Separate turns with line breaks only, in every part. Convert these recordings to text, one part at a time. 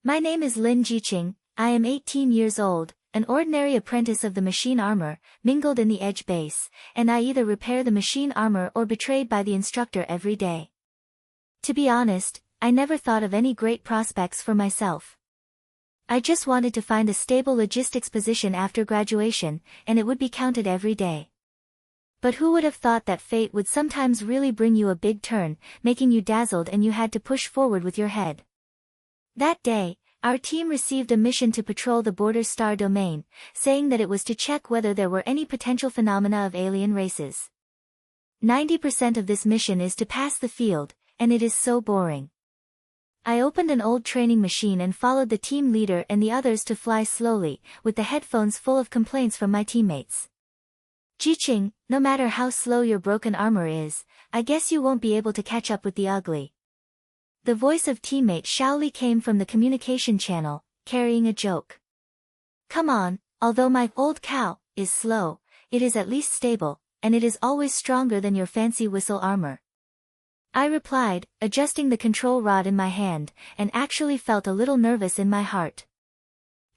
My name is Lin Zhiqing, I am 18 years old, an ordinary apprentice of the machine armor, mingled in the edge base, and I either repair the machine armor or betrayed by the instructor every day. To be honest, I never thought of any great prospects for myself. I just wanted to find a stable logistics position after graduation, and it would be counted every day. But who would have thought that fate would sometimes really bring you a big turn, making you dazzled and you had to push forward with your head. That day, our team received a mission to patrol the border star domain, saying that it was to check whether there were any potential phenomena of alien races. 90% of this mission is to pass the field, and it is so boring. I opened an old training machine and followed the team leader and the others to fly slowly, with the headphones full of complaints from my teammates. Zhiqing, no matter how slow your broken armor is, I guess you won't be able to catch up with the ugly. The voice of teammate Shaoli came from the communication channel, carrying a joke. Come on, although my old cow is slow, it is at least stable, and it is always stronger than your fancy whistle armor. I replied, adjusting the control rod in my hand, and actually felt a little nervous in my heart.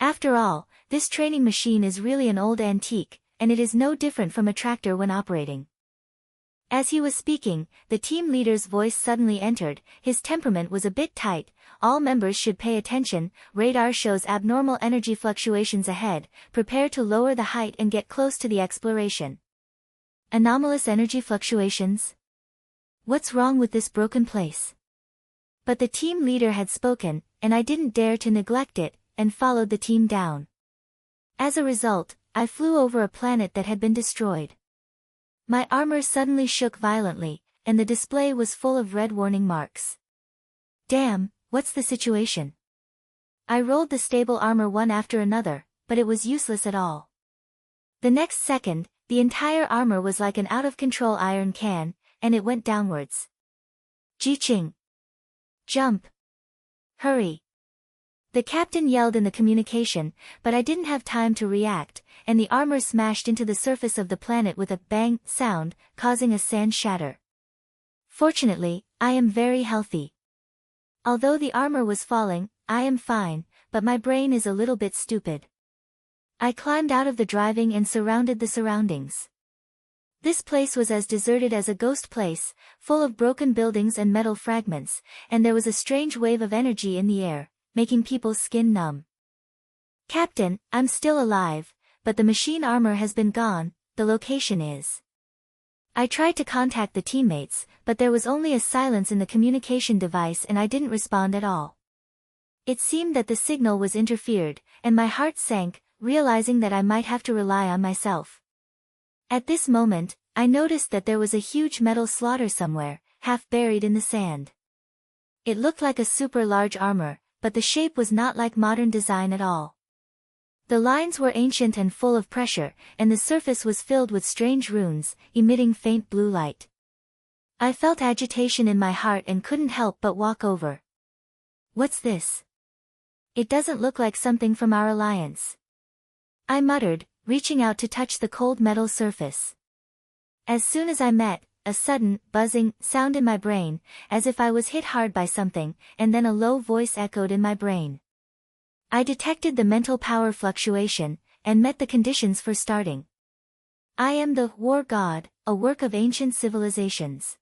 After all, this training machine is really an old antique, and it is no different from a tractor when operating. As he was speaking, the team leader's voice suddenly entered. His temperament was a bit tight. All members should pay attention. Radar shows abnormal energy fluctuations ahead. Prepare to lower the height and get close to the exploration. Anomalous energy fluctuations? What's wrong with this broken place? But the team leader had spoken, and I didn't dare to neglect it, and followed the team down. As a result, I flew over a planet that had been destroyed. My armor suddenly shook violently, and the display was full of red warning marks. Damn, what's the situation? I rolled the stable armor one after another, but it was useless at all. The next second, the entire armor was like an out-of-control iron can, and it went downwards. Zhiqing! Jump! Hurry! The captain yelled in the communication, but I didn't have time to react, and the armor smashed into the surface of the planet with a bang sound, causing a sand shatter. Fortunately, I am very healthy. Although the armor was falling, I am fine, but my brain is a little bit stupid. I climbed out of the driving and surrounded the surroundings. This place was as deserted as a ghost place, full of broken buildings and metal fragments, and there was a strange wave of energy in the air, making people's skin numb. Captain, I'm still alive, but the machine armor has been gone. The location is. I tried to contact the teammates, but there was only a silence in the communication device and I didn't respond at all. It seemed that the signal was interfered, and my heart sank, realizing that I might have to rely on myself. At this moment, I noticed that there was a huge metal slaughter somewhere, half buried in the sand. It looked like a super large armor, but the shape was not like modern design at all. The lines were ancient and full of pressure, and the surface was filled with strange runes, emitting faint blue light. I felt agitation in my heart and couldn't help but walk over. What's this? It doesn't look like something from our alliance. I muttered, reaching out to touch the cold metal surface. As soon as I met, a sudden, buzzing sound in my brain, as if I was hit hard by something, and then a low voice echoed in my brain. I detected the mental power fluctuation, and met the conditions for starting. I am the War God, a work of ancient civilizations.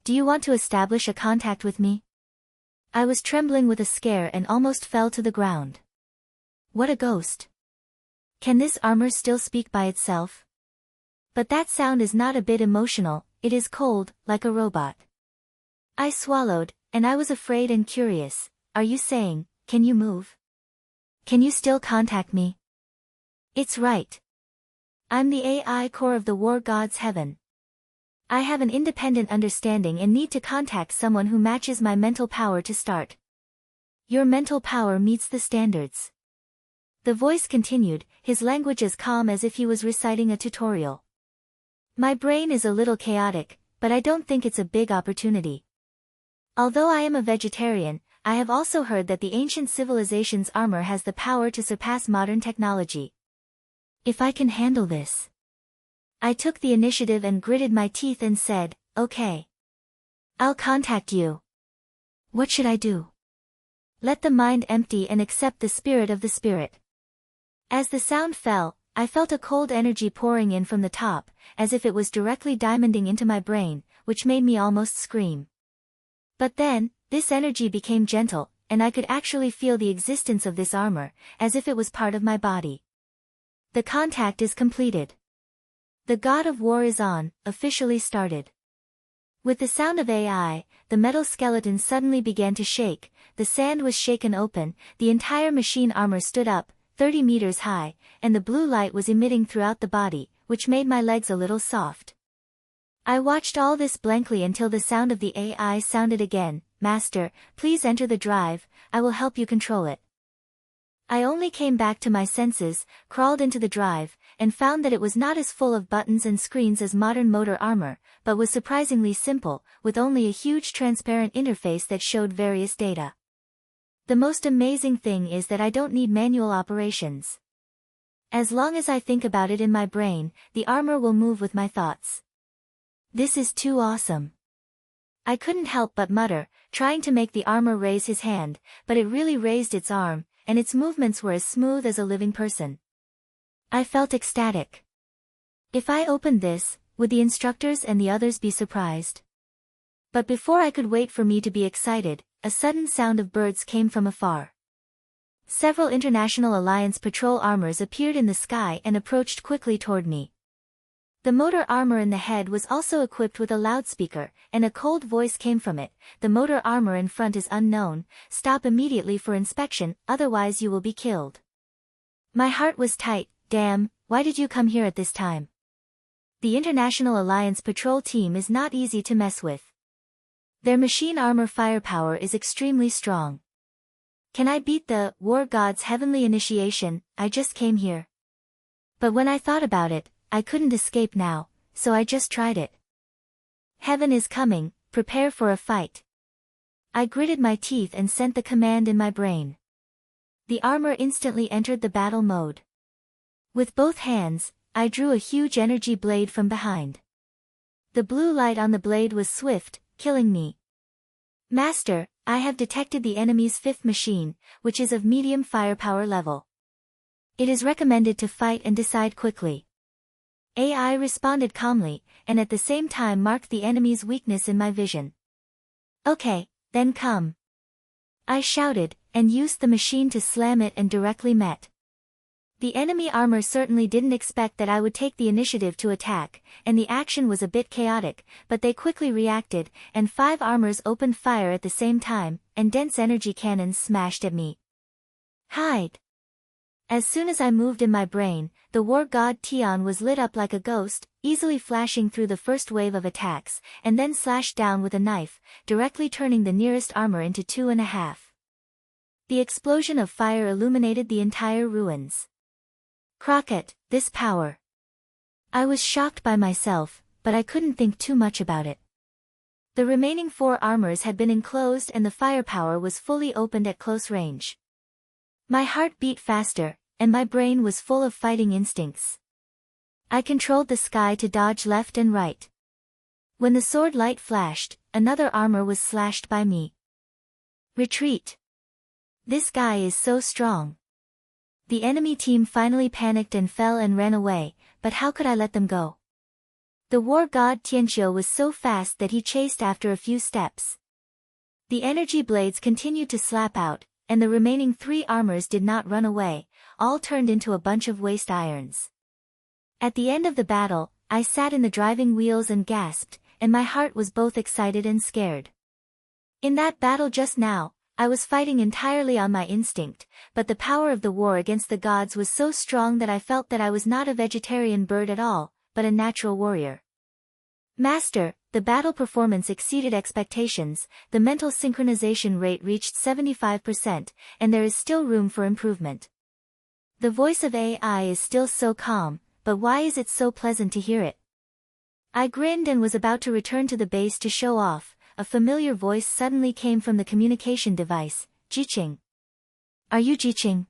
Do you want to establish a contact with me? I was trembling with a scare and almost fell to the ground. What a ghost! Can this armor still speak by itself? But that sound is not a bit emotional, it is cold, like a robot. I swallowed, and I was afraid and curious. Are you saying, can you move? Can you still contact me? It's right. I'm the AI core of the War God's heaven. I have an independent understanding and need to contact someone who matches my mental power to start. Your mental power meets the standards. The voice continued, his language as calm as if he was reciting a tutorial. My brain is a little chaotic, but I don't think it's a big opportunity. Although I am a vegetarian, I have also heard that the ancient civilization's armor has the power to surpass modern technology. If I can handle this. I took the initiative and gritted my teeth and said, okay. I'll contact you. What should I do? Let the mind empty and accept the spirit of the spirit. As the sound fell, I felt a cold energy pouring in from the top, as if it was directly diamonding into my brain, which made me almost scream. But then, this energy became gentle, and I could actually feel the existence of this armor, as if it was part of my body. The contact is completed. The God of War is on, officially started. With the sound of AI, the metal skeleton suddenly began to shake, the sand was shaken open, the entire machine armor stood up, 30 meters high, and the blue light was emitting throughout the body, which made my legs a little soft. I watched all this blankly until the sound of the AI sounded again. Master, please enter the drive, I will help you control it. I only came back to my senses, crawled into the drive, and found that it was not as full of buttons and screens as modern motor armor, but was surprisingly simple, with only a huge transparent interface that showed various data. The most amazing thing is that I don't need manual operations. As long as I think about it in my brain, the armor will move with my thoughts. This is too awesome. I couldn't help but mutter, trying to make the armor raise his hand, but it really raised its arm, and its movements were as smooth as a living person. I felt ecstatic. If I opened this, would the instructors and the others be surprised? But before I could wait for me to be excited, a sudden sound of birds came from afar. Several International Alliance patrol armors appeared in the sky and approached quickly toward me. The motor armor in the head was also equipped with a loudspeaker, and a cold voice came from it. The motor armor in front is unknown, stop immediately for inspection, otherwise you will be killed. My heart was tight. Damn, why did you come here at this time? The International Alliance patrol team is not easy to mess with. Their machine armor firepower is extremely strong. Can I beat the War God's heavenly initiation? I just came here. But when I thought about it, I couldn't escape now, so I just tried it. Heaven is coming, prepare for a fight. I gritted my teeth and sent the command in my brain. The armor instantly entered the battle mode. With both hands, I drew a huge energy blade from behind. The blue light on the blade was swift, killing me. Master, I have detected the enemy's fifth machine, which is of medium firepower level. It is recommended to fight and decide quickly. AI responded calmly, and at the same time marked the enemy's weakness in my vision. Okay, then come. I shouted, and used the machine to slam it and directly met. The enemy armor certainly didn't expect that I would take the initiative to attack, and the action was a bit chaotic, but they quickly reacted, and 5 armors opened fire at the same time, and dense energy cannons smashed at me. Hide! As soon as I moved in my brain, the war god Tian was lit up like a ghost, easily flashing through the first wave of attacks, and then slashed down with a knife, directly turning the nearest armor into 2.5. The explosion of fire illuminated the entire ruins. Crockett, this power. I was shocked by myself, but I couldn't think too much about it. The remaining 4 armors had been enclosed and the firepower was fully opened at close range. My heart beat faster, and my brain was full of fighting instincts. I controlled the sky to dodge left and right. When the sword light flashed, another armor was slashed by me. Retreat. This guy is so strong. The enemy team finally panicked and fell and ran away, but how could I let them go? The war god Tianqiu was so fast that he chased after a few steps. The energy blades continued to slap out, and the remaining 3 armors did not run away, all turned into a bunch of waste irons. At the end of the battle, I sat in the driving wheels and gasped, and my heart was both excited and scared. In that battle just now, I was fighting entirely on my instinct, but the power of the war against the gods was so strong that I felt that I was not a vegetarian bird at all, but a natural warrior. Master, the battle performance exceeded expectations, the mental synchronization rate reached 75%, and there is still room for improvement. The voice of AI is still so calm, but why is it so pleasant to hear it? I grinned and was about to return to the base to show off. A familiar voice suddenly came from the communication device. Zhiqing. Are you Zhiqing?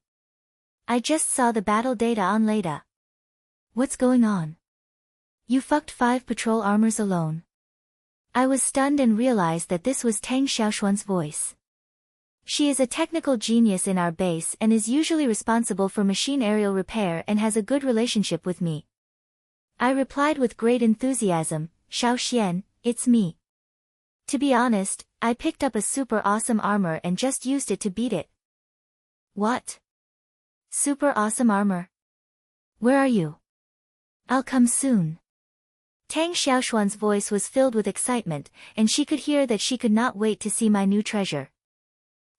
I just saw the battle data on Leda. What's going on? You fucked 5 patrol armors alone. I was stunned and realized that this was Tang Xiaoshuan's voice. She is a technical genius in our base and is usually responsible for machine aerial repair and has a good relationship with me. I replied with great enthusiasm, Xiao Xian, it's me. To be honest, I picked up a super awesome armor and just used it to beat it. What? Super awesome armor? Where are you? I'll come soon. Tang Xiaoshuan's voice was filled with excitement, and she could hear that she could not wait to see my new treasure.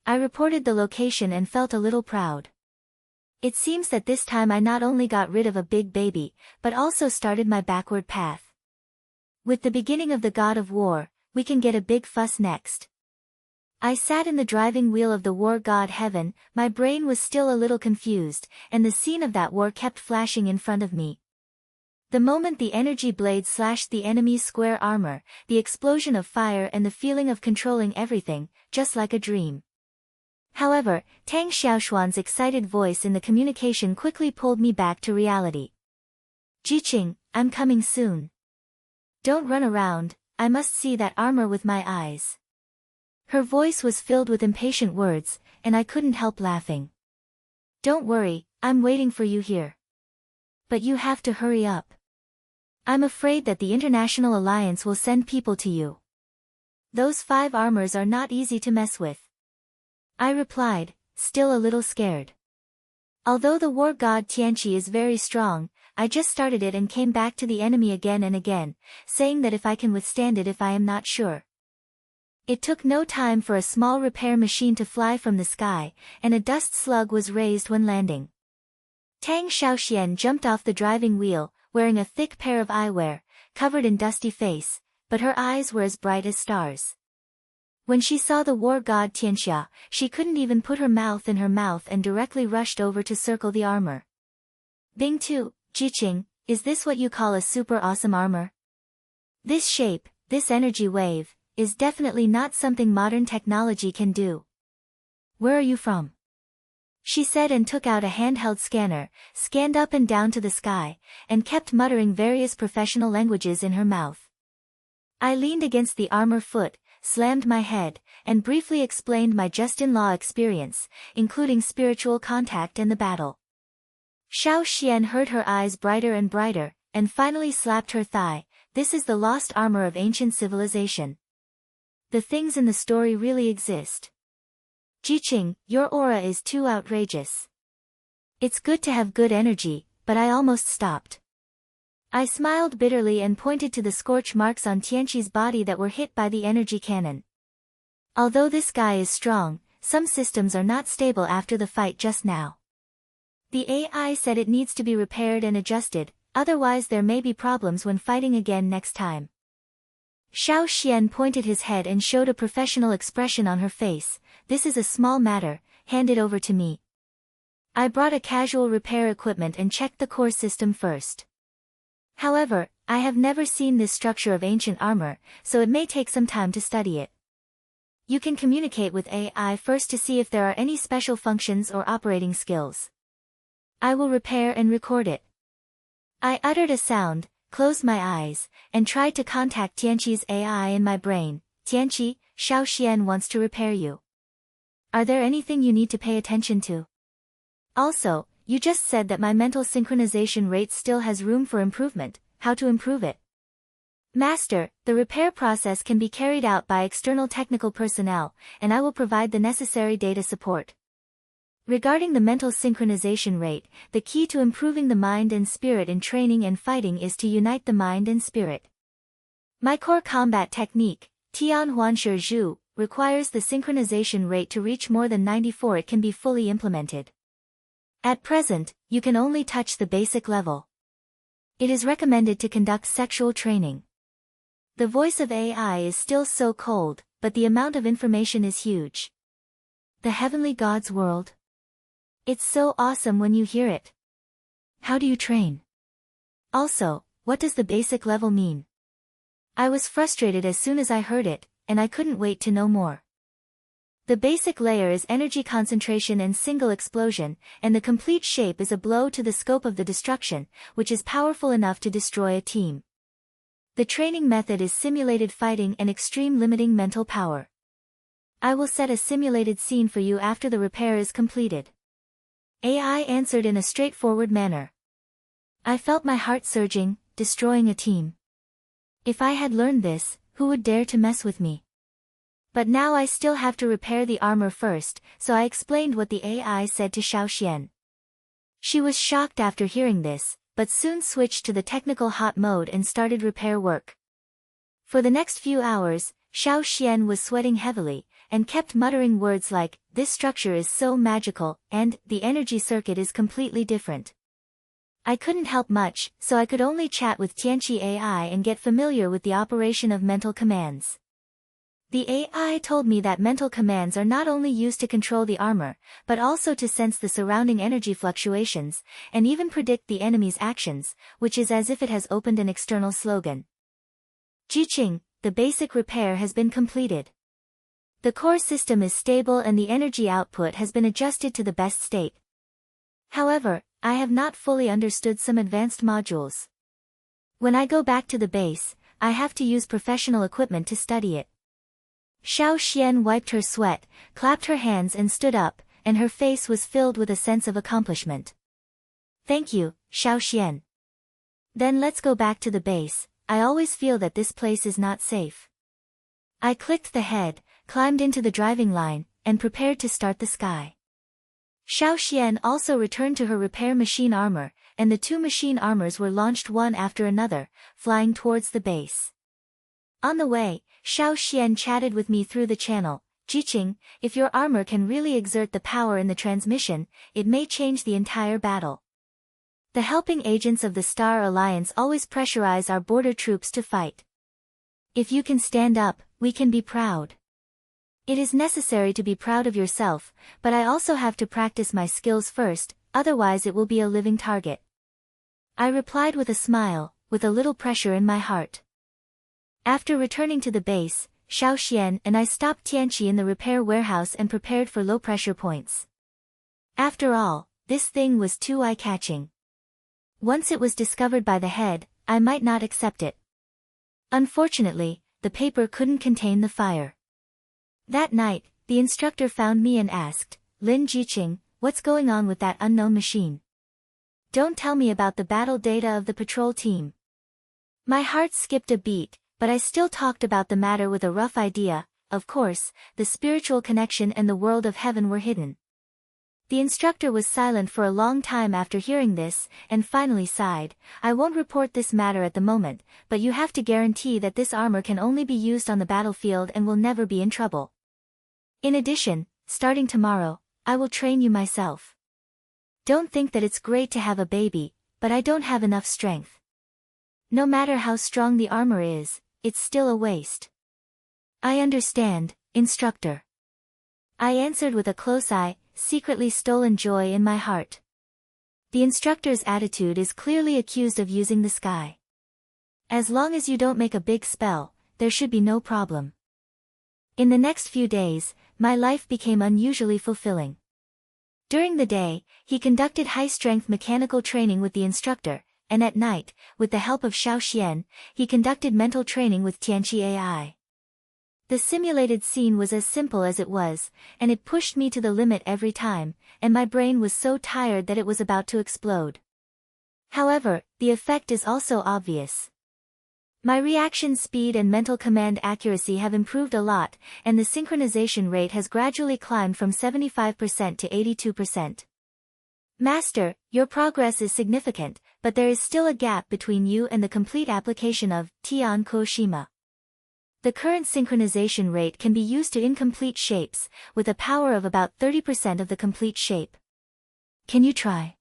I reported the location and felt a little proud. It seems that this time I not only got rid of a big baby, but also started my backward path. With the beginning of the God of War, we can get a big fuss next. I sat in the driving wheel of the war god Heaven, my brain was still a little confused, and the scene of that war kept flashing in front of me. The moment the energy blade slashed the enemy's square armor, the explosion of fire and the feeling of controlling everything, just like a dream. However, Tang Xiaoshuan's excited voice in the communication quickly pulled me back to reality. Zhiqing, I'm coming soon. Don't run around, I must see that armor with my eyes. Her voice was filled with impatient words, and I couldn't help laughing. Don't worry, I'm waiting for you here. But you have to hurry up. I'm afraid that the International Alliance will send people to you. Those 5 armors are not easy to mess with. I replied, still a little scared. Although the war god Tianqi is very strong, I just started it and came back to the enemy again and again, saying that if I can withstand it if I am not sure. It took no time for a small repair machine to fly from the sky, and a dust slug was raised when landing. Tang Xiaoxian jumped off the driving wheel, wearing a thick pair of eyewear, covered in dusty face, but her eyes were as bright as stars. When she saw the war god Tianxia, she couldn't even put her mouth in her mouth and directly rushed over to circle the armor. Bing 2, Zhiqing, is this what you call a super awesome armor? This shape, this energy wave, is definitely not something modern technology can do. Where are you from? She said and took out a handheld scanner, scanned up and down to the sky, and kept muttering various professional languages in her mouth. I leaned against the armor foot, slammed my head, and briefly explained my just-in-law experience, including spiritual contact and the battle. Xiao Xian heard her eyes brighter and brighter, and finally slapped her thigh. This is the lost armor of ancient civilization. The things in the story really exist. Zhiqing, your aura is too outrageous. It's good to have good energy, but I almost stopped. I smiled bitterly and pointed to the scorch marks on Tianqi's body that were hit by the energy cannon. Although this guy is strong, some systems are not stable after the fight just now. The AI said it needs to be repaired and adjusted, otherwise there may be problems when fighting again next time. Xiao Xian pointed his head and showed a professional expression on her face. This is a small matter, hand it over to me. I brought a casual repair equipment and checked the core system first. However, I have never seen this structure of ancient armor, so it may take some time to study it. You can communicate with AI first to see if there are any special functions or operating skills. I will repair and record it. I uttered a sound, closed my eyes, and tried to contact Tianqi's AI in my brain. Tianqi, Xiao Xian wants to repair you. Are there anything you need to pay attention to? Also, you just said that my mental synchronization rate still has room for improvement. How to improve it? Master, the repair process can be carried out by external technical personnel, and I will provide the necessary data support. Regarding the mental synchronization rate, the key to improving the mind and spirit in training and fighting is to unite the mind and spirit. My core combat technique, Tian Huanshi Zhu, requires the synchronization rate to reach more than 94. It can be fully implemented. At present, you can only touch the basic level. It is recommended to conduct sexual training. The voice of AI is still so cold, but the amount of information is huge. The heavenly God's world. It's so awesome when you hear it. How do you train? Also, what does the basic level mean? I was frustrated as soon as I heard it, and I couldn't wait to know more. The basic layer is energy concentration and single explosion, and the complete shape is a blow to the scope of the destruction, which is powerful enough to destroy a team. The training method is simulated fighting and extreme limiting mental power. I will set a simulated scene for you after the repair is completed. AI answered in a straightforward manner. I felt my heart surging, destroying a team. If I had learned this, who would dare to mess with me? But now I still have to repair the armor first, so I explained what the AI said to Xiaoxian. She was shocked after hearing this, but soon switched to the technical hot mode and started repair work. For the next few hours, Xiaoxian was sweating heavily, and kept muttering words like, "This structure is so magical," and "the energy circuit is completely different." I couldn't help much, so I could only chat with Tianqi AI and get familiar with the operation of mental commands. The AI told me that mental commands are not only used to control the armor, but also to sense the surrounding energy fluctuations, and even predict the enemy's actions, which is as if it has opened an external slogan. Zhiqing, the basic repair has been completed. The core system is stable and the energy output has been adjusted to the best state. However, I have not fully understood some advanced modules. When I go back to the base, I have to use professional equipment to study it. Xiaoxian wiped her sweat, clapped her hands and stood up, and her face was filled with a sense of accomplishment. Thank you, Xiaoxian. Then let's go back to the base. I always feel that this place is not safe. I clicked the head, climbed into the driving line, and prepared to start the sky. Xiaoxian also returned to her repair machine armor, and the two machine armors were launched one after another, flying towards the base. On the way, Xiaoxian chatted with me through the channel. "Zhiqing, if your armor can really exert the power in the transmission, it may change the entire battle. The helping agents of the Star Alliance always pressurize our border troops to fight. If you can stand up, we can be proud. It is necessary to be proud of yourself, but I also have to practice my skills first, otherwise it will be a living target." I replied with a smile, with a little pressure in my heart. After returning to the base, Xiaoxian and I stopped Tianqi in the repair warehouse and prepared for low-pressure points. After all, this thing was too eye-catching. Once it was discovered by the head, I might not accept it. Unfortunately, the paper couldn't contain the fire. That night, the instructor found me and asked, "Lin Zhiqing, what's going on with that unknown machine? Don't tell me about the battle data of the patrol team." My heart skipped a beat, but I still talked about the matter with a rough idea. Of course, the spiritual connection and the world of heaven were hidden. The instructor was silent for a long time after hearing this, and finally sighed, "I won't report this matter at the moment, but you have to guarantee that this armor can only be used on the battlefield and will never be in trouble. In addition, starting tomorrow, I will train you myself. Don't think that it's great to have a baby, but I don't have enough strength. No matter how strong the armor is, it's still a waste." "I understand, instructor." I answered with a close eye, secretly stolen joy in my heart. The instructor's attitude is clearly accused of using the sky. As long as you don't make a big spell, there should be no problem. In the next few days, my life became unusually fulfilling. During the day, he conducted high-strength mechanical training with the instructor, and at night, with the help of Xiaoxian, he conducted mental training with Tianqi AI. The simulated scene was as simple as it was, and it pushed me to the limit every time, and my brain was so tired that it was about to explode. However, the effect is also obvious. My reaction speed and mental command accuracy have improved a lot, and the synchronization rate has gradually climbed from 75% to 82%. "Master, your progress is significant, but there is still a gap between you and the complete application of Tian Koshima. The current synchronization rate can be used to incomplete shapes, with a power of about 30% of the complete shape. Can you try?"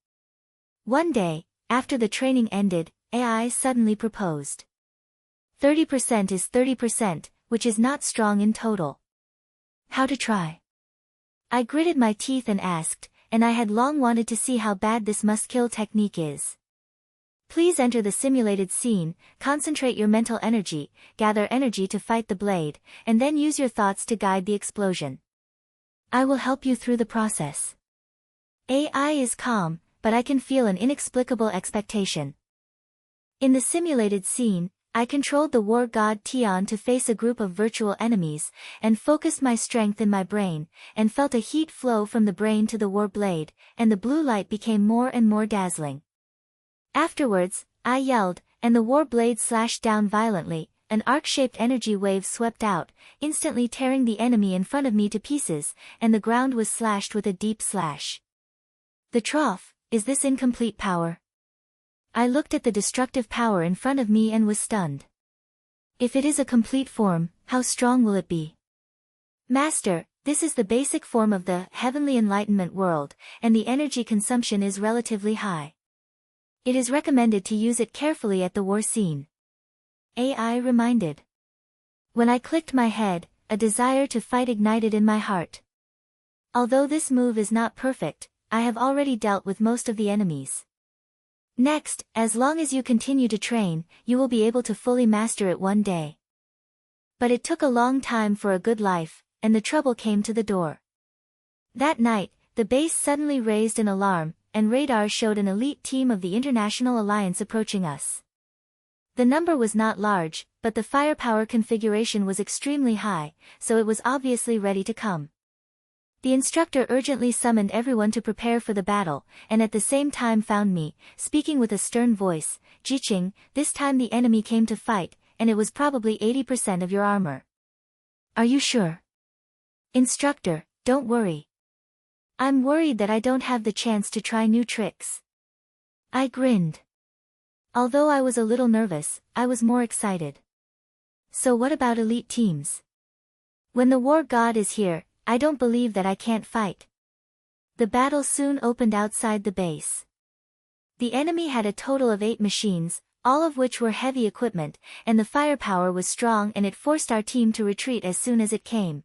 One day, after the training ended, AI suddenly proposed. 30% is 30%, which is not strong in total. How to try? I gritted my teeth and asked, and I had long wanted to see how bad this must-kill technique is. "Please enter the simulated scene, concentrate your mental energy, gather energy to fight the blade, and then use your thoughts to guide the explosion. I will help you through the process." AI is calm, but I can feel an inexplicable expectation. In the simulated scene, I controlled the war god Tian to face a group of virtual enemies, and focused my strength in my brain, and felt a heat flow from the brain to the war blade, and the blue light became more and more dazzling. Afterwards, I yelled, and the war blade slashed down violently. An arc-shaped energy wave swept out, instantly tearing the enemy in front of me to pieces, and the ground was slashed with a deep slash. The trough, is this incomplete power? I looked at the destructive power in front of me and was stunned. If it is a complete form, how strong will it be? Master, this is the basic form of the heavenly enlightenment world, and the energy consumption is relatively high. It is recommended to use it carefully at the war scene. AI reminded. When I clicked my head, a desire to fight ignited in my heart. Although this move is not perfect, I have already dealt with most of the enemies. Next, as long as you continue to train, you will be able to fully master it one day. But it took a long time for a good life, and the trouble came to the door. That night, the base suddenly raised an alarm, and radar showed an elite team of the International Alliance approaching us. The number was not large, but the firepower configuration was extremely high, so it was obviously ready to come. The instructor urgently summoned everyone to prepare for the battle, and at the same time found me, speaking with a stern voice, "Zhiqing, this time the enemy came to fight, and it was probably 80% of your armor." "Are you sure?" "Instructor, don't worry. I'm worried that I don't have the chance to try new tricks." I grinned. Although I was a little nervous, I was more excited. So what about elite teams? When the war god is here, I don't believe that I can't fight. The battle soon opened outside the base. The enemy had a total of 8 machines, all of which were heavy equipment, and the firepower was strong and it forced our team to retreat as soon as it came.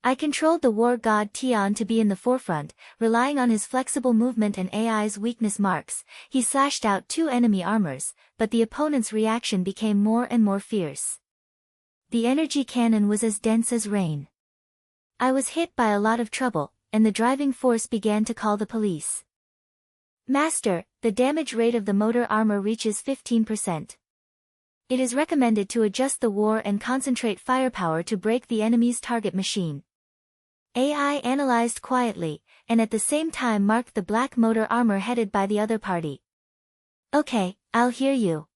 I controlled the war god Tian to be in the forefront, relying on his flexible movement and AI's weakness marks. He slashed out 2 enemy armors, but the opponent's reaction became more and more fierce. The energy cannon was as dense as rain. I was hit by a lot of trouble, and the driving force began to call the police. "Master, the damage rate of the motor armor reaches 15%. It is recommended to adjust the war and concentrate firepower to break the enemy's target machine." AI analyzed quietly, and at the same time marked the black motor armor headed by the other party. "Okay, I'll hear you."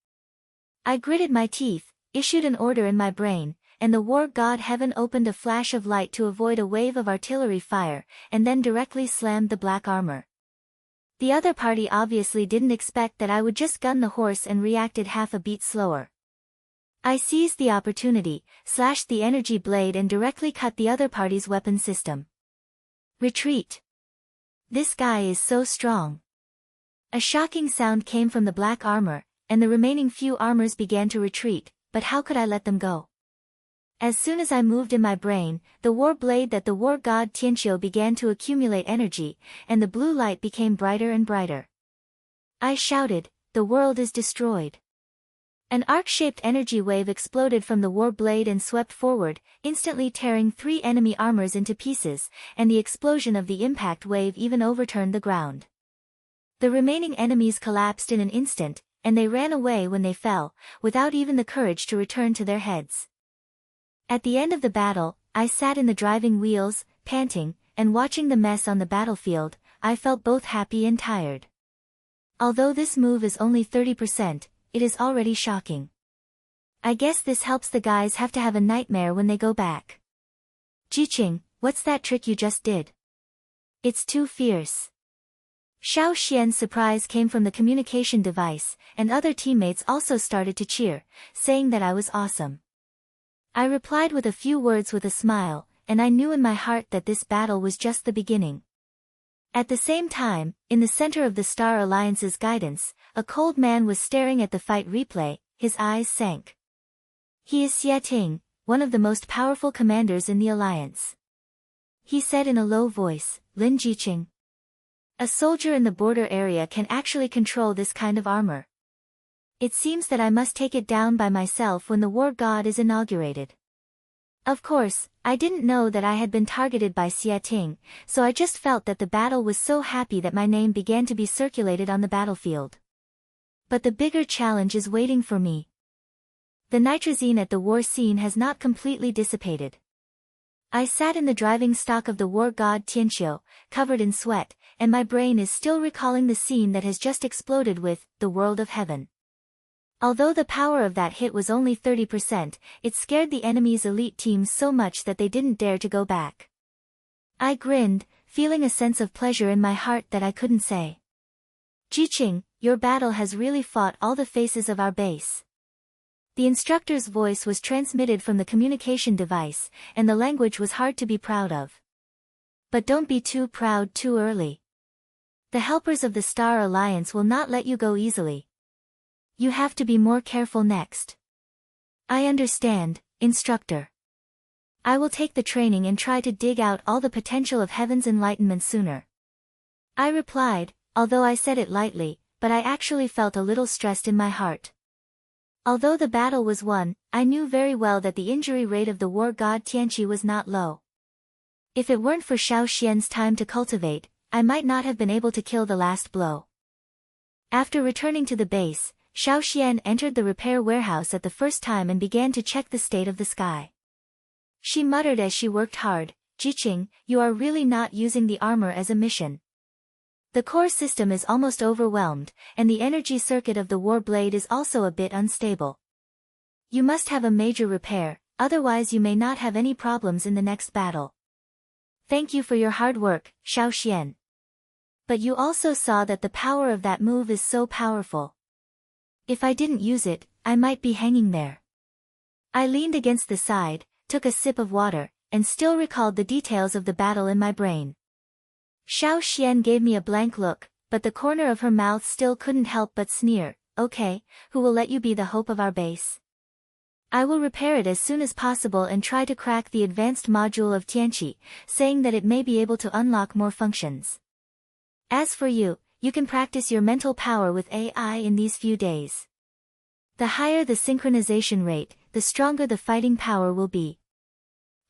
I gritted my teeth, issued an order in my brain, and the war god heaven opened a flash of light to avoid a wave of artillery fire, and then directly slammed the black armor. The other party obviously didn't expect that I would just gun the horse and reacted half a beat slower. I seized the opportunity, slashed the energy blade and directly cut the other party's weapon system. "Retreat. This guy is so strong." A shocking sound came from the black armor, and the remaining few armors began to retreat, but how could I let them go? As soon as I moved in my brain, the war blade that the war god Tianqiu began to accumulate energy, and the blue light became brighter and brighter. I shouted, "The world is destroyed." An arc-shaped energy wave exploded from the war blade and swept forward, instantly tearing 3 enemy armors into pieces, and the explosion of the impact wave even overturned the ground. The remaining enemies collapsed in an instant, and they ran away when they fell, without even the courage to return to their heads. At the end of the battle, I sat in the driving wheels, panting, and watching the mess on the battlefield. I felt both happy and tired. Although this move is only 30%, it is already shocking. I guess this helps the guys have to have a nightmare when they go back. "Zhiqing, what's that trick you just did? It's too fierce." Xiao Xian's surprise came from the communication device, and other teammates also started to cheer, saying that I was awesome. I replied with a few words with a smile, and I knew in my heart that this battle was just the beginning. At the same time, in the center of the Star Alliance's guidance, a cold man was staring at the fight replay. His eyes sank. "He is Xie Ting, one of the most powerful commanders in the Alliance." He said in a low voice, "Lin Zhiqing. A soldier in the border area can actually control this kind of armor. It seems that I must take it down by myself when the war god is inaugurated." Of course, I didn't know that I had been targeted by Xie Ting, so I just felt that the battle was so happy that my name began to be circulated on the battlefield. But the bigger challenge is waiting for me. the nitrazine at the war scene has not completely dissipated. I sat in the driving stock of the war god Tianqiu, covered in sweat, and my brain is still recalling the scene that has just exploded with the world of heaven. Although the power of that hit was only 30%, it scared the enemy's elite teams so much that they didn't dare to go back. I grinned, feeling a sense of pleasure in my heart that I couldn't say. Zhiqing, your battle has really fought all the faces of our base. The instructor's voice was transmitted from the communication device, and the language was hard to be proud of. But don't be too proud too early. The helpers of the Star Alliance will not let you go easily. You have to be more careful next. I understand, instructor. I will take the training and try to dig out all the potential of heaven's enlightenment sooner. I replied, although I said it lightly, but I actually felt a little stressed in my heart. Although the battle was won, I knew very well that the injury rate of the war god Tianqi was not low. If it weren't for Xiao Xian's time to cultivate, I might not have been able to kill the last blow. After returning to the base, Xiao Xian entered the repair warehouse at the first time and began to check the state of the sky. She muttered as she worked hard, Zhiqing, you are really not using the armor as a mission. The core system is almost overwhelmed, and the energy circuit of the war blade is also a bit unstable. You must have a major repair, otherwise you may not have any problems in the next battle. Thank you for your hard work, Xiao Xian. But you also saw that the power of that move is so powerful. If I didn't use it, I might be hanging there. I leaned against the side, took a sip of water, and still recalled the details of the battle in my brain. Xiao Xian gave me a blank look, but the corner of her mouth still couldn't help but sneer. Okay, who will let you be the hope of our base? I will repair it as soon as possible and try to crack the advanced module of Tianqi, saying that it may be able to unlock more functions. As for you, you can practice your mental power with AI in these few days. The higher the synchronization rate, the stronger the fighting power will be.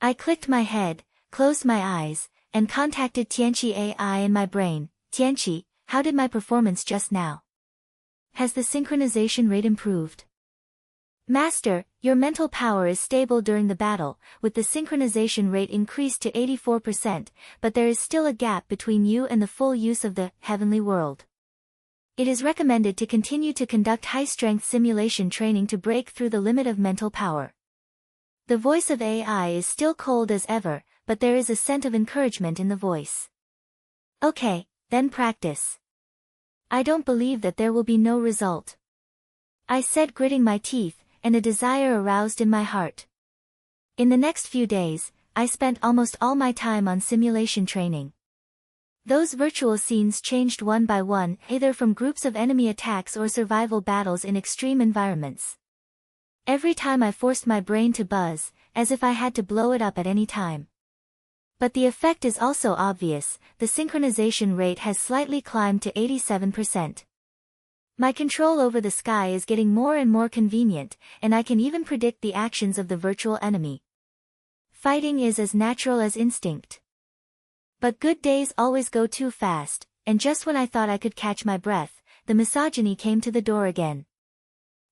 I clicked my head, closed my eyes, and contacted Tianqi AI in my brain. Tianqi, how did my performance just now? Has the synchronization rate improved? Master, your mental power is stable during the battle, with the synchronization rate increased to 84%, but there is still a gap between you and the full use of the heavenly world. It is recommended to continue to conduct high-strength simulation training to break through the limit of mental power. The voice of AI is still cold as ever, but there is a scent of encouragement in the voice. Okay, then practice. I don't believe that there will be no result. I said, gritting my teeth, and a desire aroused in my heart. In the next few days, I spent almost all my time on simulation training. Those virtual scenes changed one by one, either from groups of enemy attacks or survival battles in extreme environments. Every time I forced my brain to buzz, as if I had to blow it up at any time. But the effect is also obvious, the synchronization rate has slightly climbed to 87%. My control over the sky is getting more and more convenient, and I can even predict the actions of the virtual enemy. Fighting is as natural as instinct. But good days always go too fast, and just when I thought I could catch my breath, the misogyny came to the door again.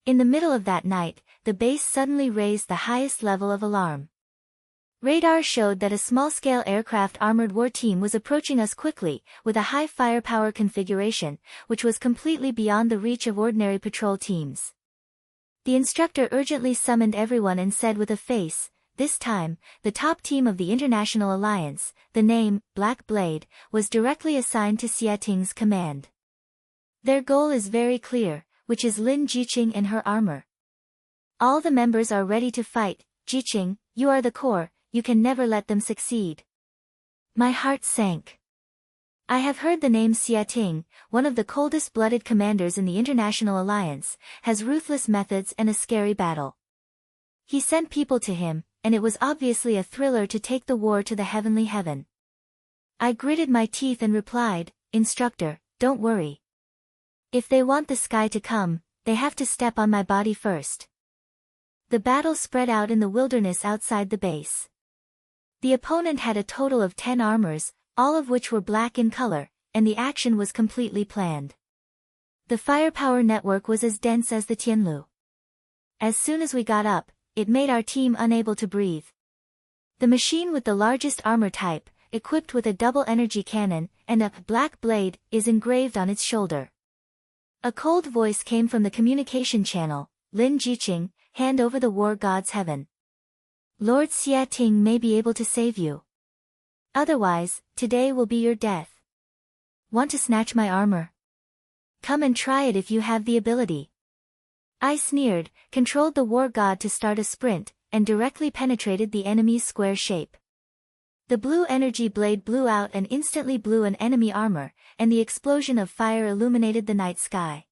In the middle of that night, the base suddenly raised the highest level of alarm. Radar showed that a small-scale aircraft armored war team was approaching us quickly, with a high firepower configuration, which was completely beyond the reach of ordinary patrol teams. The instructor urgently summoned everyone and said with a face, this time, the top team of the International Alliance, the name, Black Blade, was directly assigned to Xia Ting's command. Their goal is very clear, which is Lin Zhiqing and her armor. All the members are ready to fight. Zhiqing, you are the core. You can never let them succeed. My heart sank. I have heard the name Xia Ting, one of the coldest-blooded commanders in the International Alliance, has ruthless methods and a scary battle. He sent people to him, and it was obviously a thriller to take the war to the heavenly heaven. I gritted my teeth and replied, Instructor, don't worry. If they want the sky to come, they have to step on my body first. The battle spread out in the wilderness outside the base. The opponent had a total of 10 armors, all of which were black in color, and the action was completely planned. The firepower network was as dense as the Tianlu. As soon as we got up, it made our team unable to breathe. The machine with the largest armor type, equipped with a double energy cannon and a black blade, is engraved on its shoulder. A cold voice came from the communication channel. Lin Zhiqing, hand over the war god's heaven. Lord Xiating may be able to save you. Otherwise, today will be your death. Want to snatch my armor? Come and try it if you have the ability. I sneered, controlled the war god to start a sprint, and directly penetrated the enemy's square shape. The blue energy blade blew out and instantly blew an enemy armor, and the explosion of fire illuminated the night sky.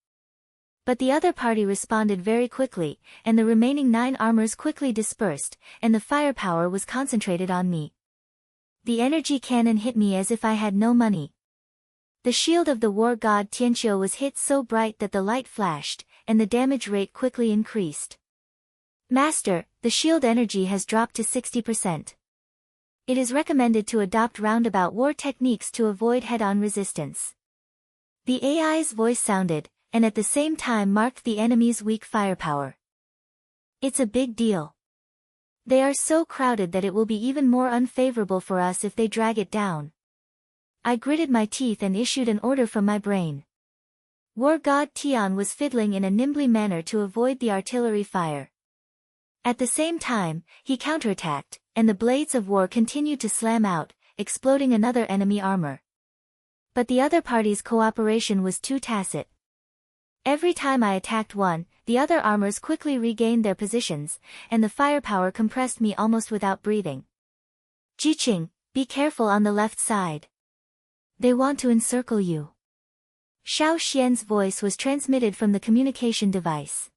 But the other party responded very quickly, and the remaining 9 armors quickly dispersed, and the firepower was concentrated on me. The energy cannon hit me as if I had no money. The shield of the war god Tianqiu was hit so bright that the light flashed, and the damage rate quickly increased. Master, the shield energy has dropped to 60%. It is recommended to adopt roundabout war techniques to avoid head-on resistance. The AI's voice sounded, and at the same time marked the enemy's weak firepower. It's a big deal. They are so crowded that it will be even more unfavorable for us if they drag it down. I gritted my teeth and issued an order from my brain. War god Tian was fiddling in a nimbly manner to avoid the artillery fire. At the same time, he counterattacked, and the blades of war continued to slam out, exploding another enemy armor. But the other party's cooperation was too tacit. Every time I attacked one, the other armors quickly regained their positions, and the firepower compressed me almost without breathing. Zhiqing, be careful on the left side. They want to encircle you. Xiao Xian's voice was transmitted from the communication device.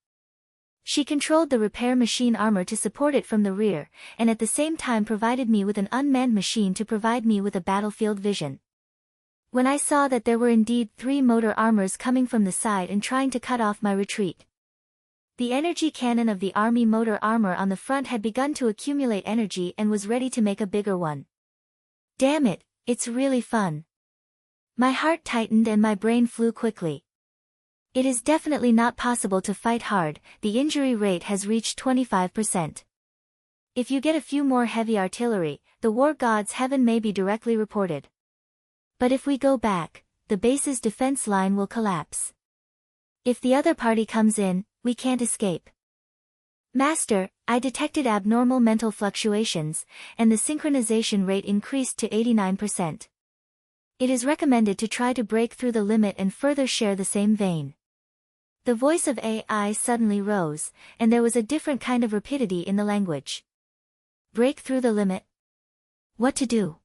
She controlled the repair machine armor to support it from the rear, and at the same time provided me with an unmanned machine to provide me with a battlefield vision. When I saw that there were indeed 3 motor armors coming from the side and trying to cut off my retreat. The energy cannon of the army motor armor on the front had begun to accumulate energy and was ready to make a bigger one. Damn it, it's really fun. My heart tightened and my brain flew quickly. It is definitely not possible to fight hard, the injury rate has reached 25%. If you get a few more heavy artillery, the war god's heaven may be directly reported. But if we go back, the base's defense line will collapse. If the other party comes in, we can't escape. Master, I detected abnormal mental fluctuations, and the synchronization rate increased to 89%. It is recommended to try to break through the limit and further share the same vein. The voice of AI suddenly rose, and there was a different kind of rapidity in the language. Break through the limit? What to do?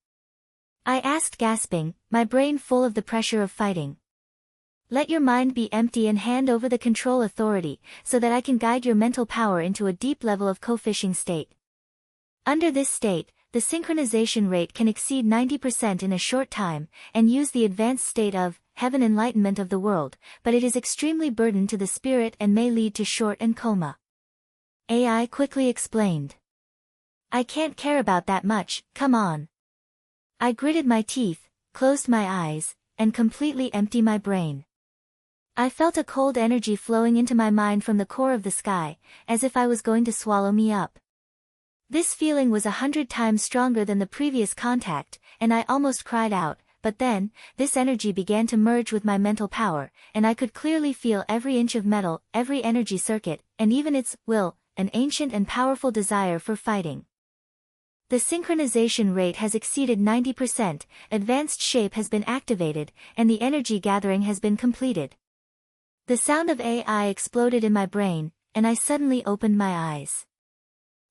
I asked, gasping, my brain full of the pressure of fighting. Let your mind be empty and hand over the control authority, so that I can guide your mental power into a deep level of co-fishing state. Under this state, the synchronization rate can exceed 90% in a short time, and use the advanced state of heaven enlightenment of the world, but it is extremely burdened to the spirit and may lead to short and coma. AI quickly explained. I can't care about that much, come on. I gritted my teeth, closed my eyes, and completely emptied my brain. I felt a cold energy flowing into my mind from the core of the sky, as if I was going to swallow me up. This feeling was 100 times stronger than the previous contact, and I almost cried out, but then, this energy began to merge with my mental power, and I could clearly feel every inch of metal, every energy circuit, and even its will, an ancient and powerful desire for fighting. The synchronization rate has exceeded 90%, advanced shape has been activated, and the energy gathering has been completed. The sound of AI exploded in my brain, and I suddenly opened my eyes.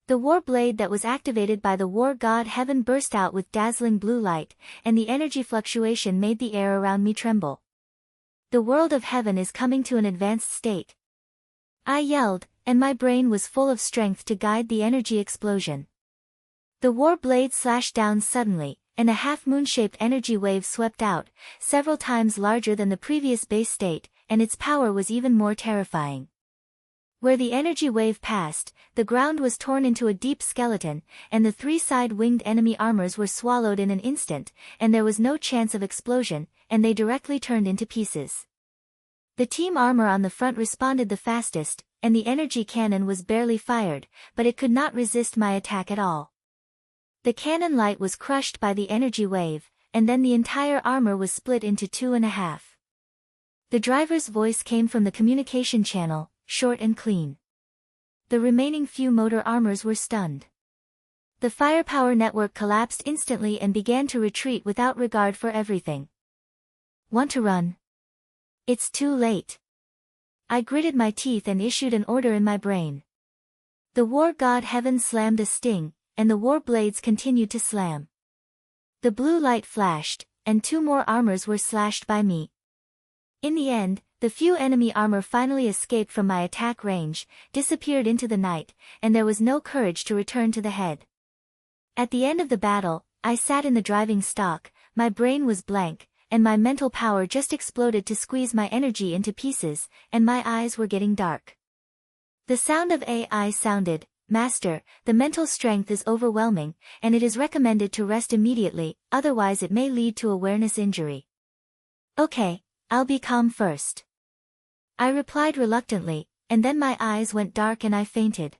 The war blade that was activated by the war god heaven burst out with dazzling blue light, and the energy fluctuation made the air around me tremble. The world of heaven is coming to an advanced state. I yelled, and my brain was full of strength to guide the energy explosion. The war blade slashed down suddenly, and a half-moon-shaped energy wave swept out, several times larger than the previous base state, and its power was even more terrifying. Where the energy wave passed, the ground was torn into a deep skeleton, and the 3 side-winged enemy armors were swallowed in an instant, and there was no chance of explosion, and they directly turned into pieces. The team armor on the front responded the fastest, and the energy cannon was barely fired, but it could not resist my attack at all. The cannon light was crushed by the energy wave, and then the entire armor was split into 2.5. The driver's voice came from the communication channel, short and clean. The remaining few motor armors were stunned. The firepower network collapsed instantly and began to retreat without regard for everything. Want to run? It's too late. I gritted my teeth and issued an order in my brain. The war god heaven slammed a sting, and the war blades continued to slam. The blue light flashed, and 2 more armors were slashed by me. In the end, the few enemy armor finally escaped from my attack range, disappeared into the night, and there was no courage to return to the head. At the end of the battle, I sat in the driving stock, my brain was blank, and my mental power just exploded to squeeze my energy into pieces, and my eyes were getting dark. The sound of AI sounded, "Master, the mental strength is overwhelming, and it is recommended to rest immediately, otherwise it may lead to awareness injury." "Okay, I'll be calm first." I replied reluctantly, and then my eyes went dark and I fainted.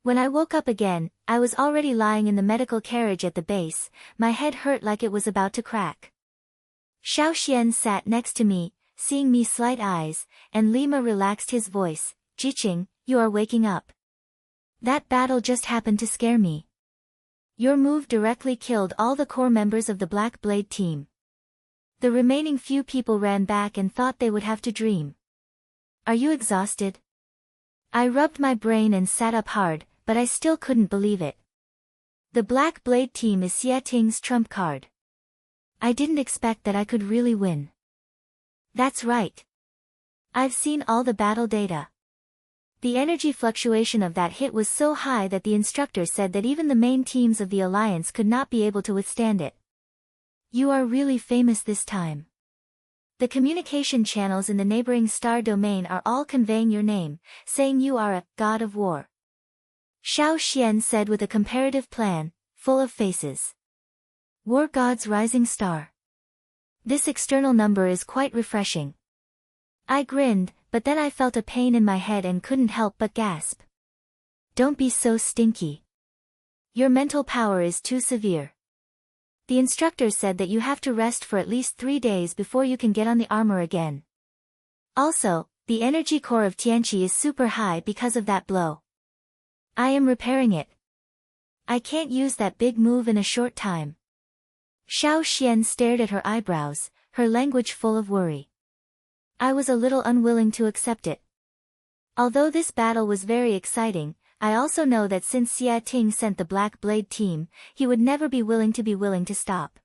When I woke up again, I was already lying in the medical carriage at the base, my head hurt like it was about to crack. Xiao Xian sat next to me, seeing me slight eyes, and Lima relaxed his voice. "Zhiqing, you are waking up. That battle just happened to scare me. Your move directly killed all the core members of the Black Blade team. The remaining few people ran back and thought they would have to dream. Are you exhausted?" I rubbed my brain and sat up hard, but I still couldn't believe it. The Black Blade team is Xia Ting's trump card. I didn't expect that I could really win. That's right. I've seen all the battle data. The energy fluctuation of that hit was so high that the instructor said that even the main teams of the Alliance could not be able to withstand it. You are really famous this time. The communication channels in the neighboring star domain are all conveying your name, saying you are a god of war. Xiao Xian said with a comparative plan, full of faces. War God's rising star. This external number is quite refreshing. I grinned, but then I felt a pain in my head and couldn't help but gasp. Don't be so stinky. Your mental power is too severe. The instructor said that you have to rest for at least 3 days before you can get on the armor again. Also, the energy core of Tianqi is super high because of that blow. I am repairing it. I can't use that big move in a short time. Xiao Xian stared at her eyebrows, her language full of worry. I was a little unwilling to accept it. Although this battle was very exciting, I also know that since Xia Ting sent the Black Blade team, he would never be willing to stop.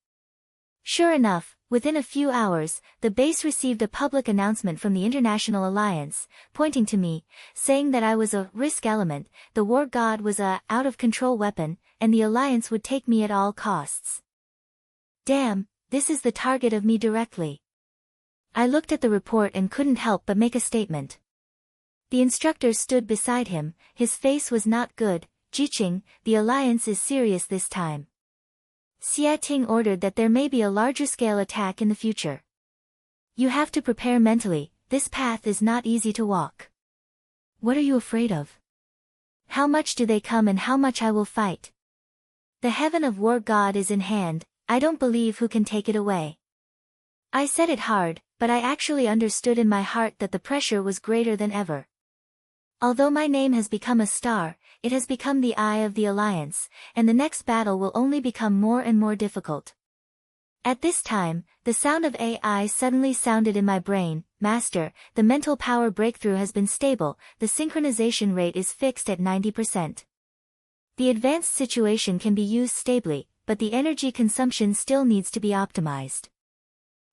Sure enough, within a few hours, the base received a public announcement from the International Alliance, pointing to me, saying that I was a risk element, the war god was a out-of-control weapon, and the Alliance would take me at all costs. Damn, this is the target of me directly. I looked at the report and couldn't help but make a statement. The instructor stood beside him, his face was not good. "Zhiqing, the Alliance is serious this time. Xia Ting ordered that there may be a larger-scale attack in the future. You have to prepare mentally, this path is not easy to walk." "What are you afraid of? How much do they come and how much I will fight? The heaven of war god is in hand, I don't believe who can take it away." I said it hard, but I actually understood in my heart that the pressure was greater than ever. Although my name has become a star, it has become the eye of the Alliance, and the next battle will only become more and more difficult. At this time, the sound of AI suddenly sounded in my brain. "Master, the mental power breakthrough has been stable, the synchronization rate is fixed at 90%. The advanced situation can be used stably, but the energy consumption still needs to be optimized.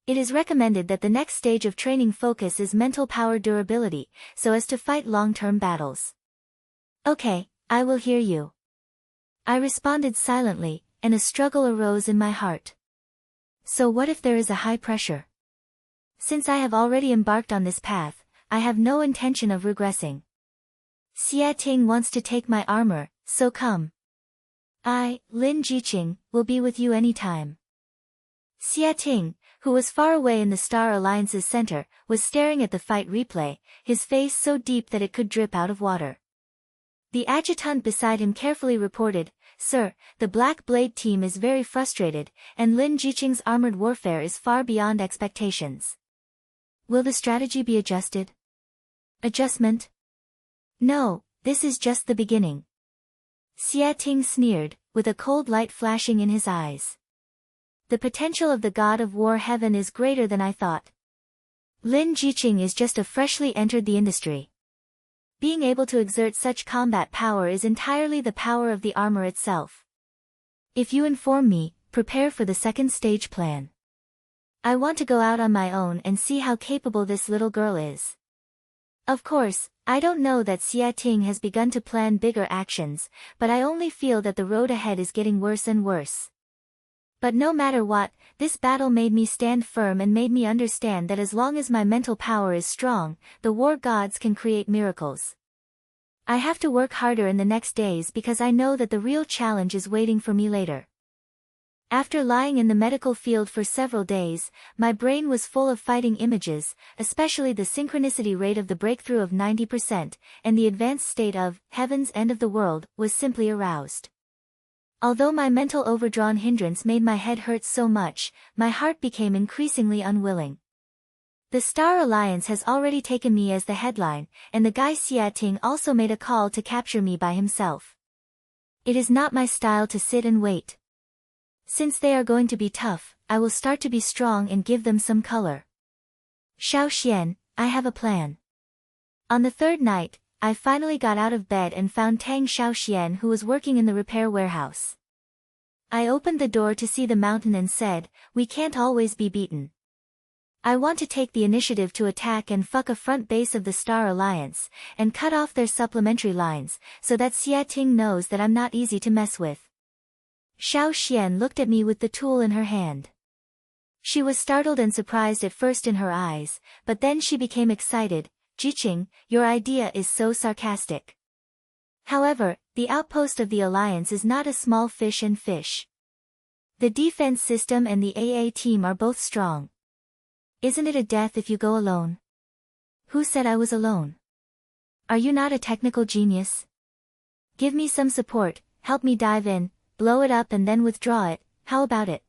It is recommended that the next stage of training focus is mental power durability, so as to fight long-term battles." "Okay, I will hear you." I responded silently, and a struggle arose in my heart. So what if there is a high pressure? Since I have already embarked on this path, I have no intention of regressing. Xia Ting wants to take my armor, so come. I, Lin Zhiqing, will be with you anytime. Xia Ting, who was far away in the Star Alliance's center, was staring at the fight replay, his face so deep that it could drip out of water. The adjutant beside him carefully reported, "Sir, the Black Blade team is very frustrated, and Lin Zhiqing's armored warfare is far beyond expectations. Will the strategy be adjusted?" "Adjustment? No, this is just the beginning." Xie Ting sneered, with a cold light flashing in his eyes. "The potential of the god of war heaven is greater than I thought. Lin Zhiqing is just a freshly entered the industry. Being able to exert such combat power is entirely the power of the armor itself. If you inform me, prepare for the second stage plan. I want to go out on my own and see how capable this little girl is." Of course, I don't know that Xie Ting has begun to plan bigger actions, but I only feel that the road ahead is getting worse and worse. But no matter what, this battle made me stand firm and made me understand that as long as my mental power is strong, the war gods can create miracles. I have to work harder in the next days because I know that the real challenge is waiting for me later. After lying in the medical field for several days, my brain was full of fighting images, especially the synchronicity rate of the breakthrough of 90%, and the advanced state of heaven's end of the world was simply aroused. Although my mental overdrawn hindrance made my head hurt so much, my heart became increasingly unwilling. The Star Alliance has already taken me as the headline, and the guy Xie Ting also made a call to capture me by himself. It is not my style to sit and wait. Since they are going to be tough, I will start to be strong and give them some color. Xiao Xian, I have a plan. On the third night, I finally got out of bed and found Tang Xiaoxian, who was working in the repair warehouse. I opened the door to see the mountain and said, "We can't always be beaten. I want to take the initiative to attack and fuck a front base of the Star Alliance, and cut off their supplementary lines, so that Xie Ting knows that I'm not easy to mess with." Xiao Xian looked at me with the tool in her hand. She was startled and surprised at first in her eyes, but then she became excited. "Zhiqing, your idea is so sarcastic. However, the outpost of the Alliance is not a small fish and fish. The defense system and the AA team are both strong. Isn't it a death if you go alone?" "Who said I was alone? Are you not a technical genius? Give me some support, help me dive in, blow it up and then withdraw it, how about it?"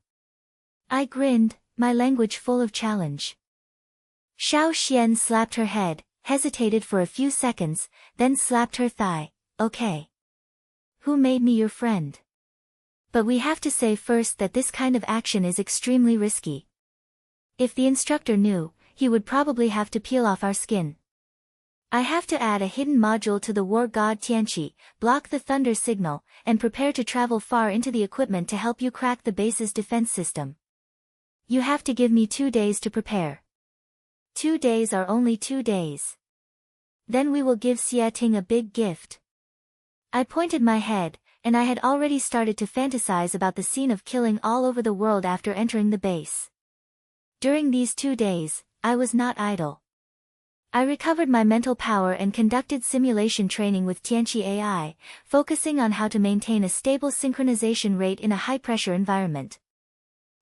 I grinned, my language full of challenge. Xiao Xian slapped her head, hesitated for a few seconds, then slapped her thigh. "Okay. Who made me your friend? But we have to say first that this kind of action is extremely risky. If the instructor knew, he would probably have to peel off our skin. I have to add a hidden module to the war god Tianqi, block the thunder signal, and prepare to travel far into the equipment to help you crack the base's defense system. You have to give me 2 days to prepare. 2 days are only 2 days. Then we will give Xie Ting a big gift." I pointed my head, and I had already started to fantasize about the scene of killing all over the world after entering the base. During these 2 days, I was not idle. I recovered my mental power and conducted simulation training with Tianqi AI, focusing on how to maintain a stable synchronization rate in a high-pressure environment.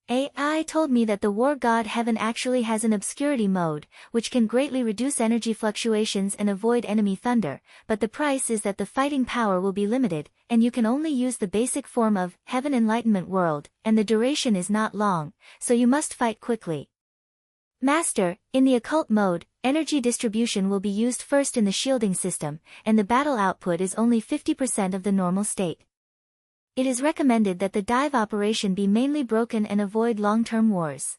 AI told me that the war god heaven actually has an obscurity mode, which can greatly reduce energy fluctuations and avoid enemy thunder, but the price is that the fighting power will be limited, and you can only use the basic form of heaven enlightenment world, and the duration is not long, so you must fight quickly. "Master, in the occult mode, energy distribution will be used first in the shielding system, and the battle output is only 50% of the normal state. It is recommended that the dive operation be mainly broken and avoid long-term wars."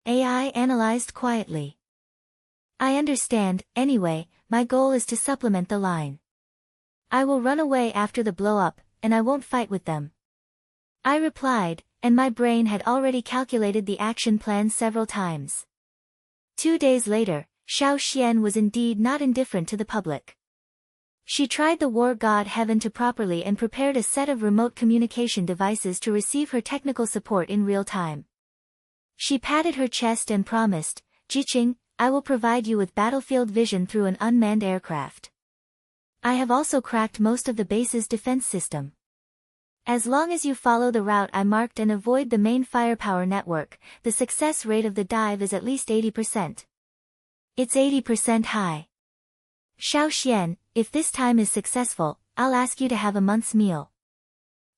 AI analyzed quietly. "I understand. Anyway, my goal is to supplement the line. I will run away after the blow-up, and I won't fight with them." I replied, and my brain had already calculated the action plan several times. 2 days later, Xiao Xian was indeed not indifferent to the public. She tried the war god heaven to properly and prepared a set of remote communication devices to receive her technical support in real time. She patted her chest and promised, "Zhiqing, I will provide you with battlefield vision through an unmanned aircraft. I have also cracked most of the base's defense system. As long as you follow the route I marked and avoid the main firepower network, the success rate of the dive is at least 80%. It's 80% high. Xiao Xian, if this time is successful, I'll ask you to have a month's meal.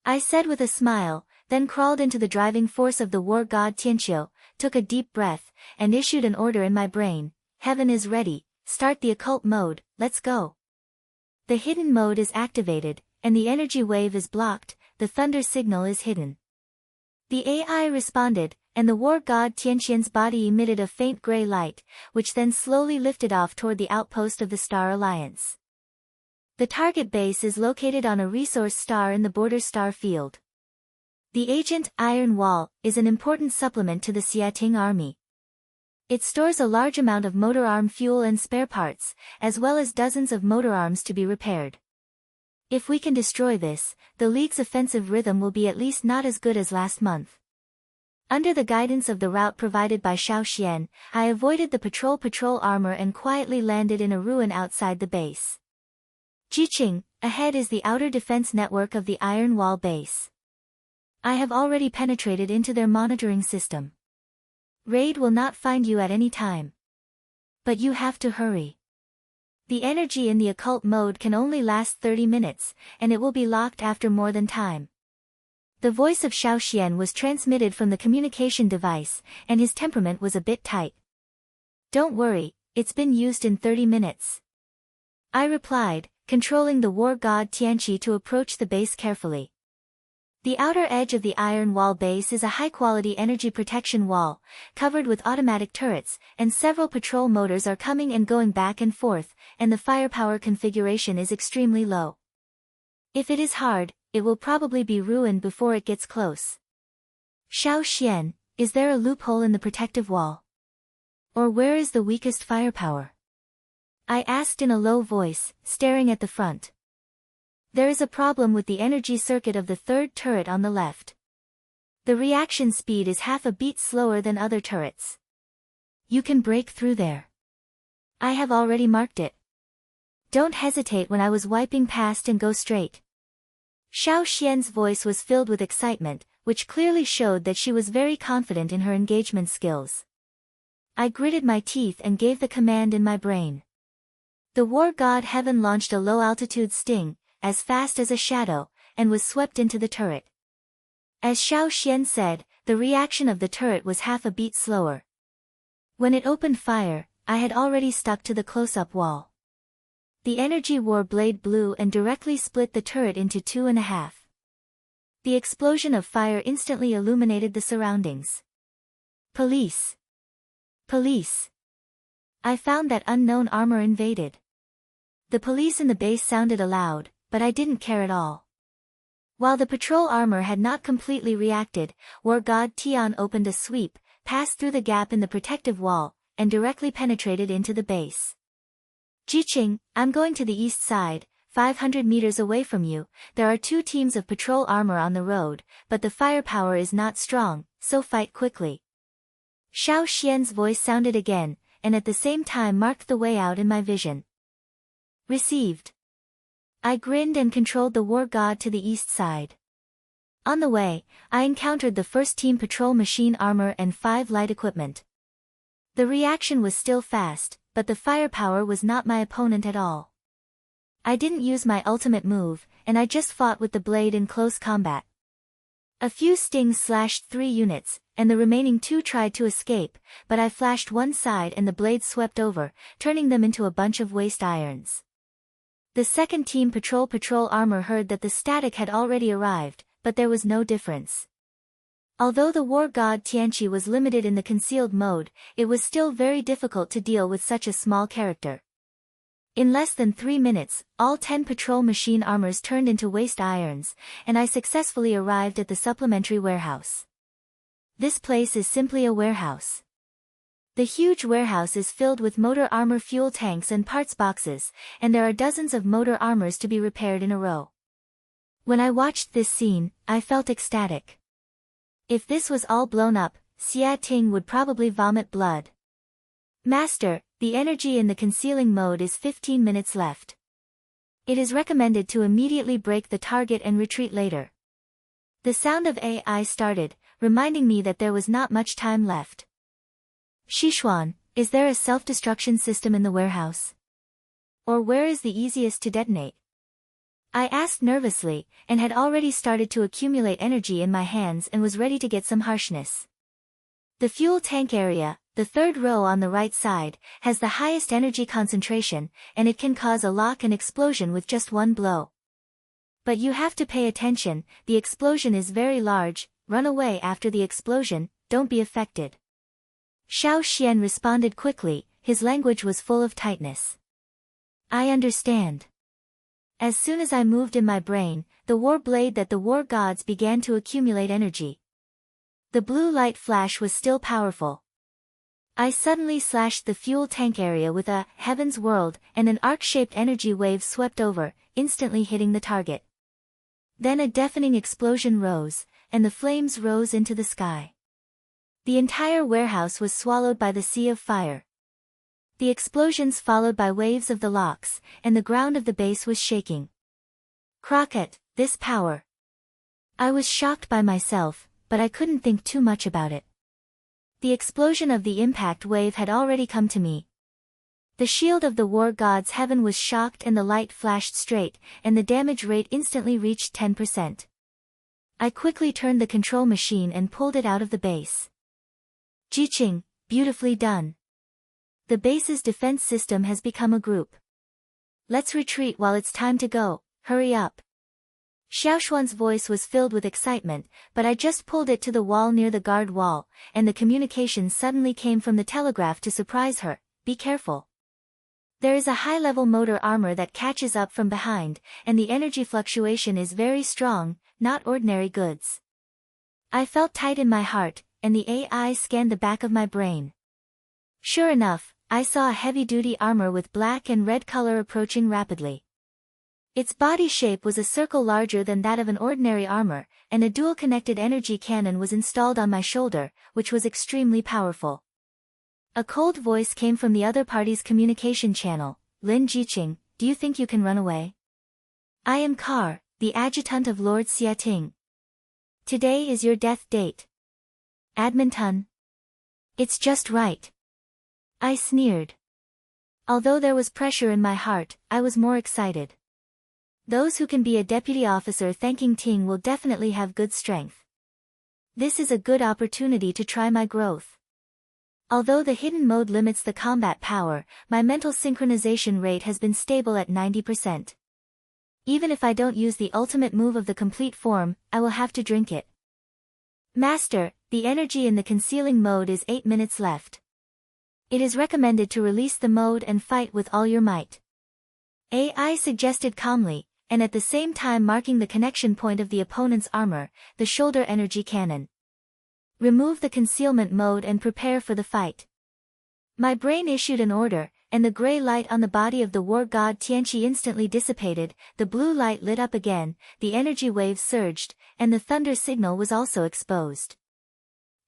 I said with a smile, then crawled into the driving force of the war god Tianqiu, took a deep breath, and issued an order in my brain. Heaven is ready, start the occult mode, let's go. The hidden mode is activated, and the energy wave is blocked, the thunder signal is hidden. The AI responded, and the war god Tianqian's body emitted a faint gray light, which then slowly lifted off toward the outpost of the Star Alliance. The target base is located on a resource star in the border star field. The agent, Iron Wall, is an important supplement to the Xiating army. It stores a large amount of motor arm fuel and spare parts, as well as dozens of motor arms to be repaired. If we can destroy this, the League's offensive rhythm will be at least not as good as last month. Under the guidance of the route provided by Xiao Xian, I avoided the patrol armor and quietly landed in a ruin outside the base. Zhiqing, ahead is the outer defense network of the Iron Wall base. I have already penetrated into their monitoring system. Raid will not find you at any time. But you have to hurry. The energy in the occult mode can only last 30 minutes, and it will be locked after more than time. The voice of Xiao Xian was transmitted from the communication device, and his temperament was a bit tight. Don't worry, it's been used in 30 minutes. I replied, controlling the war god Tianqi to approach the base carefully. The outer edge of the Iron Wall base is a high-quality energy protection wall, covered with automatic turrets, and several patrol motors are coming and going back and forth, and the firepower configuration is extremely low. If it is hard, it will probably be ruined before it gets close. Xiao Xian, is there a loophole in the protective wall? Or where is the weakest firepower? I asked in a low voice, staring at the front. There is a problem with the energy circuit of the third turret on the left. The reaction speed is half a beat slower than other turrets. You can break through there. I have already marked it. Don't hesitate when I was wiping past and go straight. Xiao Xian's voice was filled with excitement, which clearly showed that she was very confident in her engagement skills. I gritted my teeth and gave the command in my brain. The war god Heaven launched a low-altitude sting, as fast as a shadow, and was swept into the turret. As Xiao Xian said, the reaction of the turret was half a beat slower. When it opened fire, I had already stuck to the close-up wall. The energy war blade blew and directly split the turret into 2.5. The explosion of fire instantly illuminated the surroundings. Police! Police! I found that unknown armor invaded. The police in the base sounded aloud, but I didn't care at all. While the patrol armor had not completely reacted, war god Tian opened a sweep, passed through the gap in the protective wall, and directly penetrated into the base. Zhiqing, I'm going to the east side, 500 meters away from you. There are 2 teams of patrol armor on the road, but the firepower is not strong, so fight quickly. Xiao Xian's voice sounded again, and at the same time marked the way out in my vision. Received. I grinned and controlled the war god to the east side. On the way, I encountered the first team patrol machine armor and 5 light equipment. The reaction was still fast, but the firepower was not my opponent at all. I didn't use my ultimate move, and I just fought with the blade in close combat. A few stings slashed 3 units, and the remaining 2 tried to escape, but I flashed one side and the blade swept over, turning them into a bunch of waste irons. The second team patrol armor heard that the static had already arrived, but there was no difference. Although the war god Tianqi was limited in the concealed mode, it was still very difficult to deal with such a small character. In less than 3 minutes, all 10 patrol machine armors turned into waste irons, and I successfully arrived at the supplementary warehouse. This place is simply a warehouse. The huge warehouse is filled with motor armor fuel tanks and parts boxes, and there are dozens of motor armors to be repaired in a row. When I watched this scene, I felt ecstatic. If this was all blown up, Xia Ting would probably vomit blood. Master, the energy in the concealing mode is 15 minutes left. It is recommended to immediately break the target and retreat later. The sound of AI started, reminding me that there was not much time left. Xishuan, is there a self-destruction system in the warehouse? Or where is the easiest to detonate? I asked nervously, and had already started to accumulate energy in my hands and was ready to get some harshness. The fuel tank area, the third row on the right side, has the highest energy concentration, and it can cause a lock and explosion with just one blow. But you have to pay attention, the explosion is very large, run away after the explosion, don't be affected. Xiao Xian responded quickly, his language was full of tightness. I understand. As soon as I moved in my brain, the war blade that the war gods began to accumulate energy. The blue light flash was still powerful. I suddenly slashed the fuel tank area with a heaven's world, and an arc-shaped energy wave swept over, instantly hitting the target. Then a deafening explosion rose, and the flames rose into the sky. The entire warehouse was swallowed by the sea of fire. The explosions followed by waves of the locks, and the ground of the base was shaking. Crockett, this power. I was shocked by myself, but I couldn't think too much about it. The explosion of the impact wave had already come to me. The shield of the war god's heaven was shocked and the light flashed straight, and the damage rate instantly reached 10%. I quickly turned the control machine and pulled it out of the base. Zhiqing, beautifully done. The base's defense system has become a group. Let's retreat while it's time to go, hurry up. Xiaoshuan's voice was filled with excitement, but I just pulled it to the wall near the guard wall, and the communication suddenly came from the telegraph to surprise her, be careful. There is a high-level motor armor that catches up from behind, and the energy fluctuation is very strong, not ordinary goods. I felt tight in my heart, and the AI scanned the back of my brain. Sure enough, I saw a heavy-duty armor with black and red color approaching rapidly. Its body shape was a circle larger than that of an ordinary armor, and a dual-connected energy cannon was installed on my shoulder, which was extremely powerful. A cold voice came from the other party's communication channel. Lin Zhiqing, do you think you can run away? I am Kar, the adjutant of Lord Xiating. Today is your death date. Adminton. It's just right. I sneered. Although there was pressure in my heart, I was more excited. Those who can be a deputy officer thanking Ting will definitely have good strength. This is a good opportunity to try my growth. Although the hidden mode limits the combat power, my mental synchronization rate has been stable at 90%. Even if I don't use the ultimate move of the complete form, I will have to drink it. Master, the energy in the concealing mode is 8 minutes left. It is recommended to release the mode and fight with all your might. AI suggested calmly, and at the same time marking the connection point of the opponent's armor, the shoulder energy cannon. Remove the concealment mode and prepare for the fight. My brain issued an order, and the gray light on the body of the war god Tianqi instantly dissipated, the blue light lit up again, the energy waves surged, and the thunder signal was also exposed.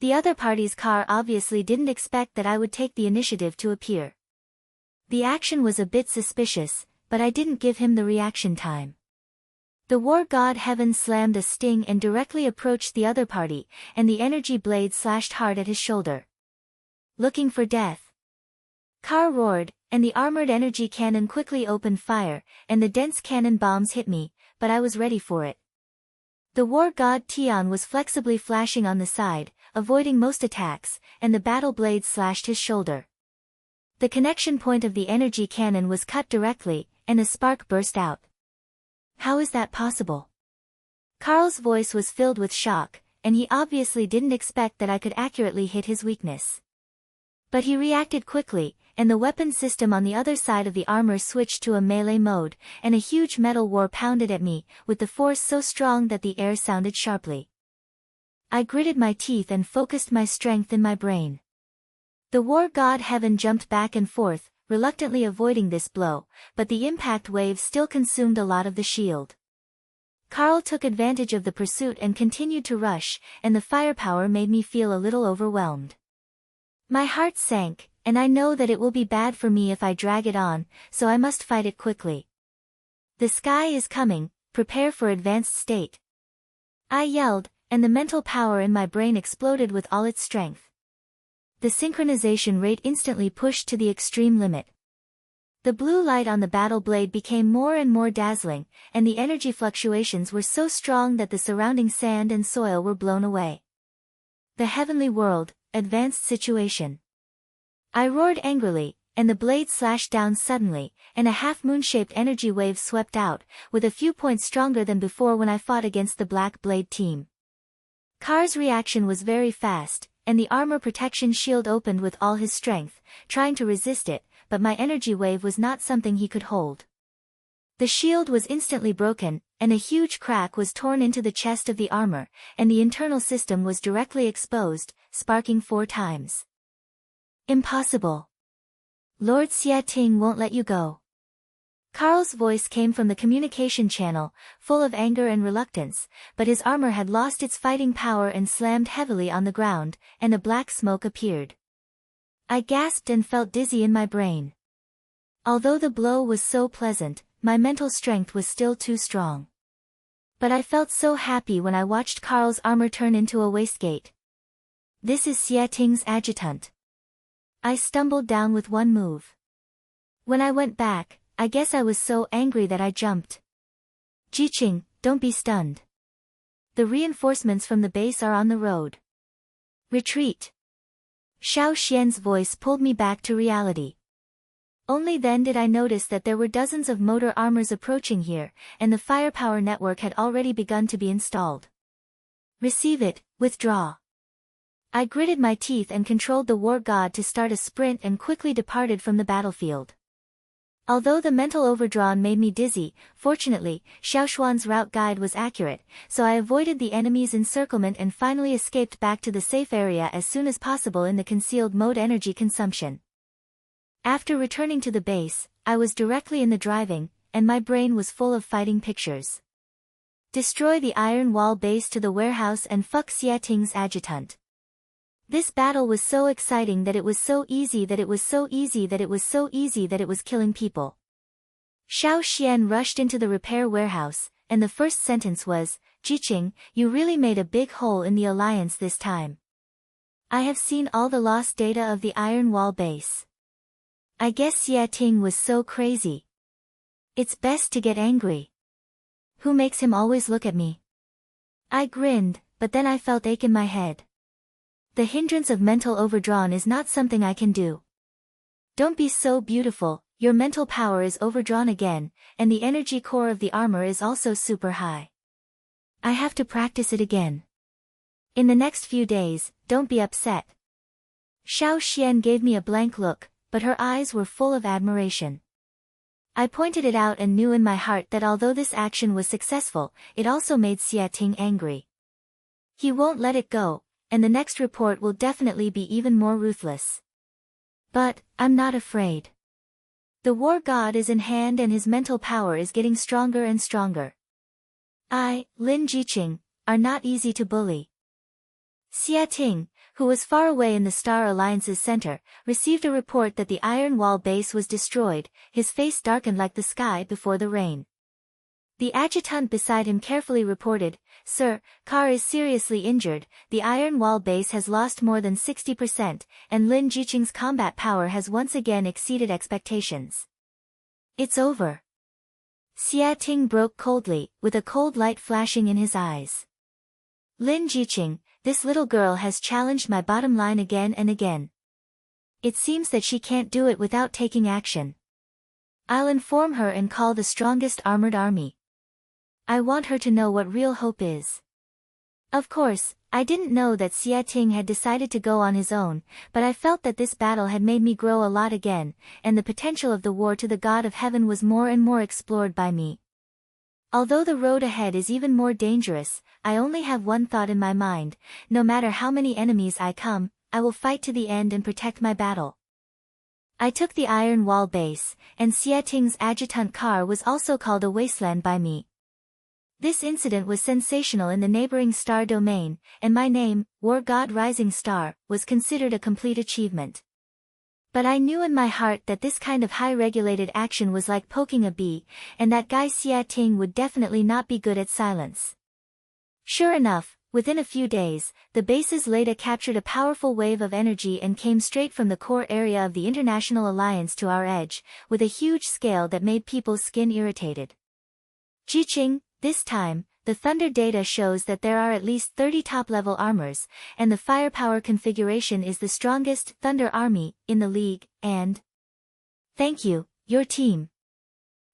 The other party's car obviously didn't expect that I would take the initiative to appear. The action was a bit suspicious, but I didn't give him the reaction time. The war god heaven slammed a sting and directly approached the other party, and the energy blade slashed hard at his shoulder. Looking for death. Kar roared, and the armored energy cannon quickly opened fire, and the dense cannon bombs hit me, but I was ready for it. The war god Tian was flexibly flashing on the side, avoiding most attacks, and the battle blade slashed his shoulder. The connection point of the energy cannon was cut directly, and a spark burst out. How is that possible? Carl's voice was filled with shock, and he obviously didn't expect that I could accurately hit his weakness. But he reacted quickly, and the weapon system on the other side of the armor switched to a melee mode, and a huge metal war pounded at me, with the force so strong that the air sounded sharply. I gritted my teeth and focused my strength in my brain. The war god heaven jumped back and forth, reluctantly avoiding this blow, but the impact wave still consumed a lot of the shield. Carl took advantage of the pursuit and continued to rush, and the firepower made me feel a little overwhelmed. My heart sank, and I know that it will be bad for me if I drag it on, so I must fight it quickly. The sky is coming, prepare for advanced state. I yelled, and the mental power in my brain exploded with all its strength. The synchronization rate instantly pushed to the extreme limit. The blue light on the battle blade became more and more dazzling, and the energy fluctuations were so strong that the surrounding sand and soil were blown away. The heavenly world, advanced situation. I roared angrily, and the blade slashed down suddenly, and a half-moon-shaped energy wave swept out, with a few points stronger than before when I fought against the Black Blade team. Car's reaction was very fast, and the armor protection shield opened with all his strength, trying to resist it, but my energy wave was not something he could hold. The shield was instantly broken, and a huge crack was torn into the chest of the armor, and the internal system was directly exposed, sparking 4 times. Impossible. Lord Zhiqing won't let you go. Carl's voice came from the communication channel, full of anger and reluctance, but his armor had lost its fighting power and slammed heavily on the ground, and a black smoke appeared. I gasped and felt dizzy in my brain. Although the blow was so pleasant, my mental strength was still too strong. But I felt so happy when I watched Carl's armor turn into a wastegate. This is Zhiqing's adjutant. I stumbled down with one move. When I went back, I guess I was so angry that I jumped. Zhiqing, don't be stunned. The reinforcements from the base are on the road. Retreat. Xiao Xian's voice pulled me back to reality. Only then did I notice that there were dozens of motor armors approaching here, and the firepower network had already begun to be installed. Receive it, withdraw. I gritted my teeth and controlled the war god to start a sprint and quickly departed from the battlefield. Although the mental overdrawn made me dizzy, fortunately, Xiaoshuan's route guide was accurate, so I avoided the enemy's encirclement and finally escaped back to the safe area as soon as possible in the concealed mode energy consumption. After returning to the base, I was directly in the driving, and my brain was full of fighting pictures. Destroy the Iron Wall base to the warehouse and fuck Zhiqing's adjutant. This battle was so exciting that it was so easy that it was so easy that it was so easy that it was killing people. Xiao Xian rushed into the repair warehouse, and the first sentence was, Zhiqing, you really made a big hole in the alliance this time. I have seen all the lost data of the Iron Wall base. I guess Zhiqing was so crazy. It's best to get angry. Who makes him always look at me? I grinned, but then I felt ache in my head. The hindrance of mental overdrawn is not something I can do. Don't be so beautiful, your mental power is overdrawn again, and the energy core of the armor is also super high. I have to practice it again. In the next few days, don't be upset. Xiao Xian gave me a blank look, but her eyes were full of admiration. I pointed it out and knew in my heart that although this action was successful, it also made Zhiqing angry. He won't let it go, and the next report will definitely be even more ruthless. But, I'm not afraid. The war god is in hand and his mental power is getting stronger and stronger. Lin Zhiqing, are not easy to bully. Zhiqing, who was far away in the Star Alliance's center, received a report that the Iron Wall base was destroyed, his face darkened like the sky before the rain. The adjutant beside him carefully reported, Sir, Car is seriously injured, the Iron Wall base has lost more than 60%, and Lin Zhiqing's combat power has once again exceeded expectations. It's over. Zhiqing broke coldly, with a cold light flashing in his eyes. Lin Zhiqing, this little girl has challenged my bottom line again and again. It seems that she can't do it without taking action. I'll inform her and call the strongest armored army. I want her to know what real hope is. Of course, I didn't know that Zhiqing had decided to go on his own, but I felt that this battle had made me grow a lot again, and the potential of the war to the God of Heaven was more and more explored by me. Although the road ahead is even more dangerous, I only have one thought in my mind, no matter how many enemies I come, I will fight to the end and protect my battle. I took the Iron Wall base, and Zhiqing's adjutant Car was also called a wasteland by me. This incident was sensational in the neighboring star domain, and my name, War God Rising Star, was considered a complete achievement. But I knew in my heart that this kind of high-regulated action was like poking a bee, and that guy Zhiqing would definitely not be good at silence. Sure enough, within a few days, the base's Leda captured a powerful wave of energy and came straight from the core area of the International Alliance to our edge, with a huge scale that made people's skin irritated. Zhiqing, this time, the Thunder data shows that there are at least 30 top-level armors, and the firepower configuration is the strongest Thunder army in the league, and... Thank you, your team.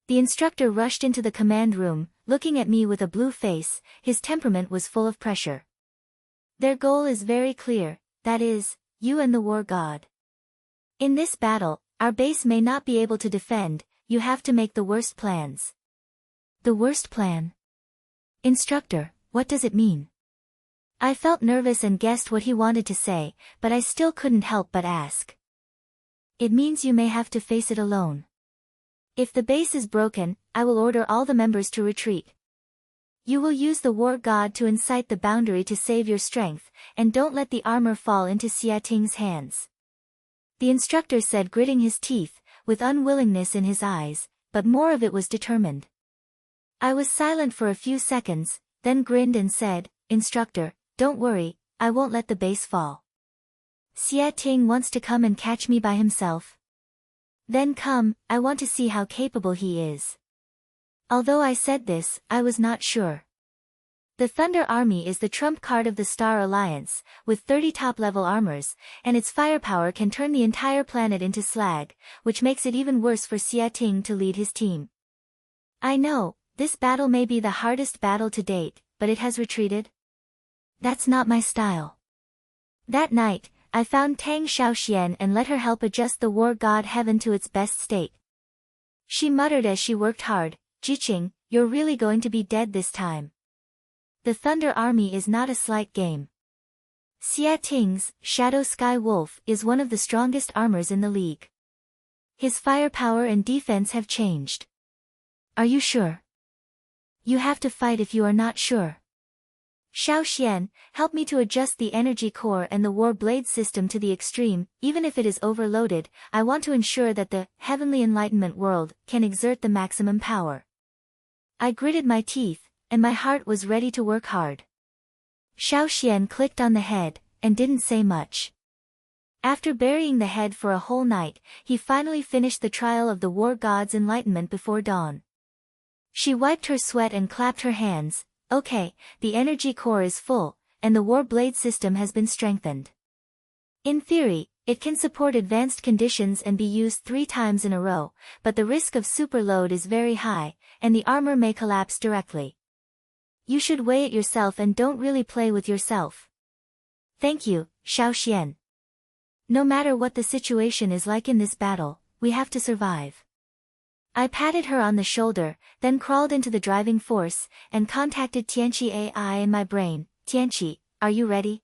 The instructor rushed into the command room, looking at me with a blue face. His temperament was full of pressure. Their goal is very clear, that is, you and the war god. In this battle, our base may not be able to defend, you have to make the worst plans. The worst plan? Instructor, what does it mean? I felt nervous and guessed what he wanted to say, but I still couldn't help but ask. It means you may have to face it alone. If the base is broken, I will order all the members to retreat. You will use the war god to incite the boundary to save your strength, and don't let the armor fall into Xiating's hands. The instructor said, gritting his teeth, with unwillingness in his eyes, but more of it was determined. I was silent for a few seconds, then grinned and said, Instructor, don't worry, I won't let the base fall. Xiating wants to come and catch me by himself. Then come, I want to see how capable he is. Although I said this, I was not sure. The Thunder Army is the trump card of the Star Alliance, with 30 top-level armors, and its firepower can turn the entire planet into slag, which makes it even worse for Xiating to lead his team. I know, this battle may be the hardest battle to date, but it has retreated. That's not my style. That night, I found Tang Xiaoxian and let her help adjust the war god heaven to its best state. She muttered as she worked hard, Zhiqing, you're really going to be dead this time. The Thunder Army is not a slight game. Xiating's Shadow Sky Wolf is one of the strongest armors in the league. His firepower and defense have changed. Are you sure? You have to fight if you are not sure. Xiaoxian, help me to adjust the energy core and the war blade system to the extreme. Even if it is overloaded, I want to ensure that the heavenly enlightenment world can exert the maximum power. I gritted my teeth, and my heart was ready to work hard. Xiaoxian clicked on the head, and didn't say much. After burying the head for a whole night, he finally finished the trial of the war god's enlightenment before dawn. She wiped her sweat and clapped her hands. Okay, the energy core is full, and the war blade system has been strengthened. In theory, it can support advanced conditions and be used 3 times in a row, but the risk of superload is very high, and the armor may collapse directly. You should weigh it yourself and don't really play with yourself. Thank you, Xiaoxian. No matter what the situation is like in this battle, we have to survive. I patted her on the shoulder, then crawled into the driving force, and contacted Tianqi AI in my brain. Tianqi, are you ready?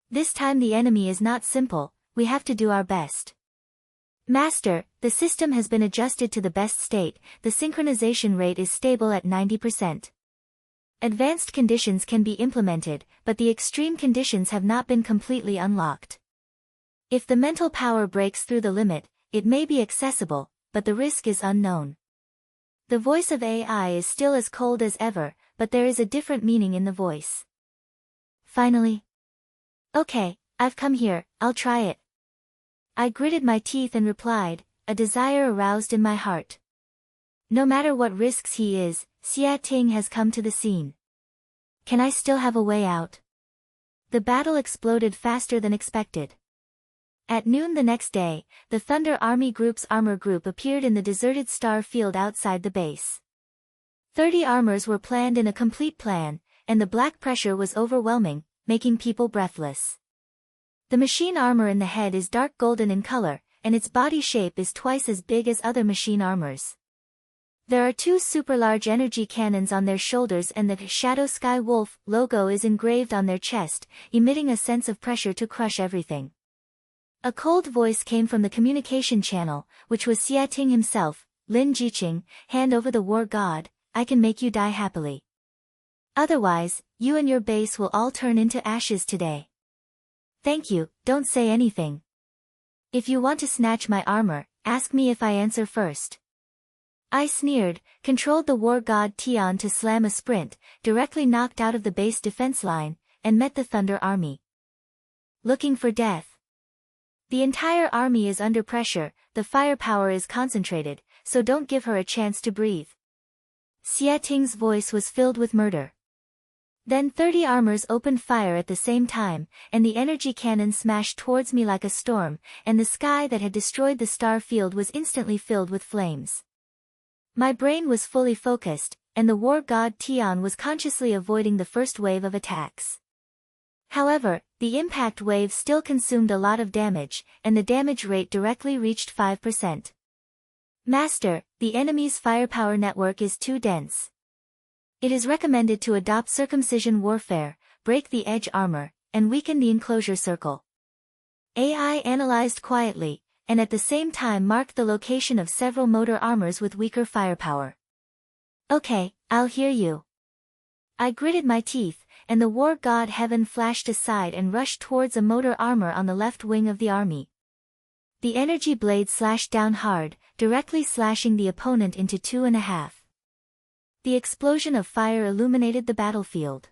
This time the enemy is not simple, we have to do our best. Master, the system has been adjusted to the best state, the synchronization rate is stable at 90%. Advanced conditions can be implemented, but the extreme conditions have not been completely unlocked. If the mental power breaks through the limit, it may be accessible, but the risk is unknown. The voice of AI is still as cold as ever, but there is a different meaning in the voice. Finally. Okay, I've come here, I'll try it. I gritted my teeth and replied, a desire aroused in my heart. No matter what risks he is, Xiating has come to the scene. Can I still have a way out? The battle exploded faster than expected. At noon the next day, the Thunder Army Group's armor group appeared in the deserted star field outside the base. 30 armors were planned in a complete plan, and the black pressure was overwhelming, making people breathless. The machine armor in the head is dark golden in color, and its body shape is twice as big as other machine armors. There are 2 super-large energy cannons on their shoulders, and the Shadow Sky Wolf logo is engraved on their chest, emitting a sense of pressure to crush everything. A cold voice came from the communication channel, which was Xiating himself. Lin Zhiqing, hand over the war god, I can make you die happily. Otherwise, you and your base will all turn into ashes today. Thank you, don't say anything. If you want to snatch my armor, ask me if I answer first. I sneered, controlled the war god Tian to slam a sprint, directly knocked out of the base defense line, and met the Thunder Army. Looking for death. The entire army is under pressure, the firepower is concentrated, so don't give her a chance to breathe. Xie Ting's voice was filled with murder. Then 30 armors opened fire at the same time, and the energy cannon smashed towards me like a storm, and the sky that had destroyed the star field was instantly filled with flames. My brain was fully focused, and the war god Tian was consciously avoiding the first wave of attacks. However, the impact wave still consumed a lot of damage, and the damage rate directly reached 5%. Master, the enemy's firepower network is too dense. It is recommended to adopt circumcision warfare, break the edge armor, and weaken the enclosure circle. AI analyzed quietly, and at the same time marked the location of several motor armors with weaker firepower. Okay, I'll hear you. I gritted my teeth, and the war god Heaven flashed aside and rushed towards a motor armor on the left wing of the army. The energy blade slashed down hard, directly slashing the opponent into 2.5. The explosion of fire illuminated the battlefield.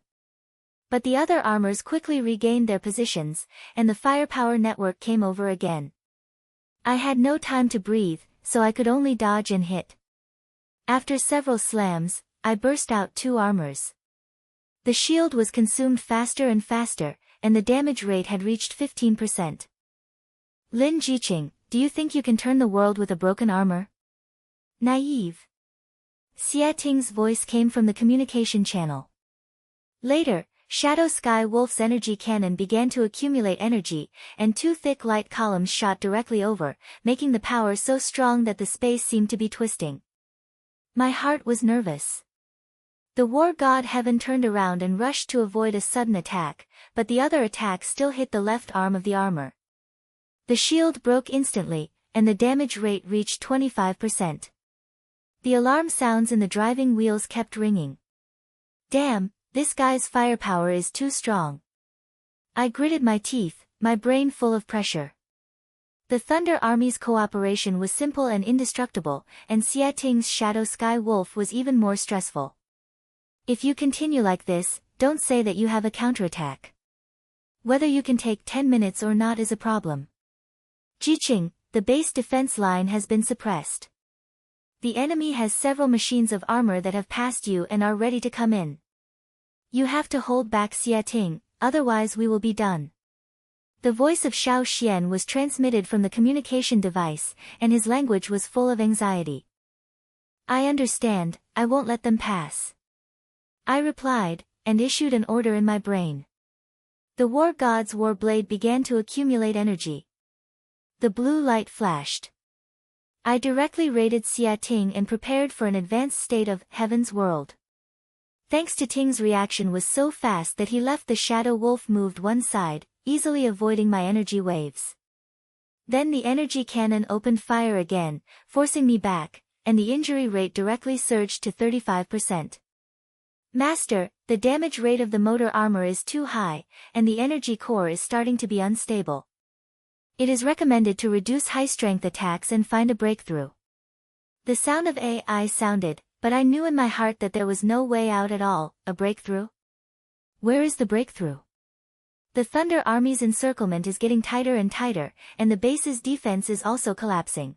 But the other armors quickly regained their positions, and the firepower network came over again. I had no time to breathe, so I could only dodge and hit. After several slams, I burst out 2 armors. The shield was consumed faster and faster, and the damage rate had reached 15%. Lin Zhiqing, do you think you can turn the world with a broken armor? Naive. Xie Ting's voice came from the communication channel. Later, Shadow Sky Wolf's energy cannon began to accumulate energy, and 2 thick light columns shot directly over, making the power so strong that the space seemed to be twisting. My heart was nervous. The war god Heaven turned around and rushed to avoid a sudden attack, but the other attack still hit the left arm of the armor. The shield broke instantly, and the damage rate reached 25%. The alarm sounds in the driving wheels kept ringing. Damn, this guy's firepower is too strong. I gritted my teeth, my brain full of pressure. The Thunder Army's cooperation was simple and indestructible, and Xie Ting's Shadow Sky Wolf was even more stressful. If you continue like this, don't say that you have a counterattack. Whether you can take 10 minutes or not is a problem. Zhiqing, the base defense line has been suppressed. The enemy has several machines of armor that have passed you and are ready to come in. You have to hold back Xie Ting, otherwise we will be done. The voice of Xiao Xian was transmitted from the communication device, and his language was full of anxiety. I understand, I won't let them pass. I replied, and issued an order in my brain. The war god's war blade began to accumulate energy. The blue light flashed. I directly raided Xie Ting and prepared for an advanced state of Heaven's World. Thanks to Ting's reaction was so fast that he left the Shadow Wolf moved one side, easily avoiding my energy waves. Then the energy cannon opened fire again, forcing me back, and the injury rate directly surged to 35%. Master, the damage rate of the motor armor is too high, and the energy core is starting to be unstable. It is recommended to reduce high-strength attacks and find a breakthrough. The sound of AI sounded, but I knew in my heart that there was no way out at all. A breakthrough? Where is the breakthrough? The Thunder Army's encirclement is getting tighter and tighter, and the base's defense is also collapsing.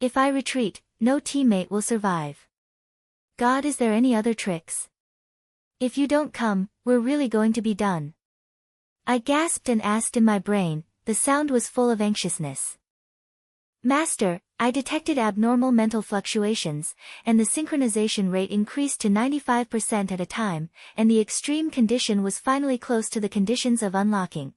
If I retreat, no teammate will survive. God, is there any other tricks? If you don't come, we're really going to be done. I gasped and asked in my brain. The sound was full of anxiousness. Master, I detected abnormal mental fluctuations, and the synchronization rate increased to 95% at a time, and the extreme condition was finally close to the conditions of unlocking.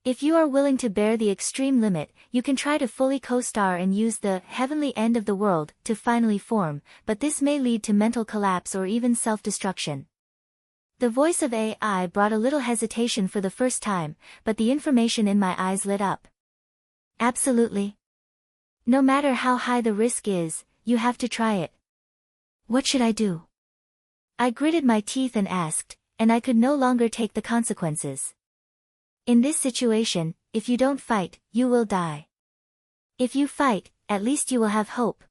If you are willing to bear the extreme limit, you can try to fully co-star and use the heavenly end of the world to finally form, but this may lead to mental collapse or even self-destruction. The voice of AI brought a little hesitation for the first time, but the information in my eyes lit up. Absolutely. No matter how high the risk is, you have to try it. What should I do? I gritted my teeth and asked, and I could no longer take the consequences. In this situation, if you don't fight, you will die. If you fight, at least you will have hope.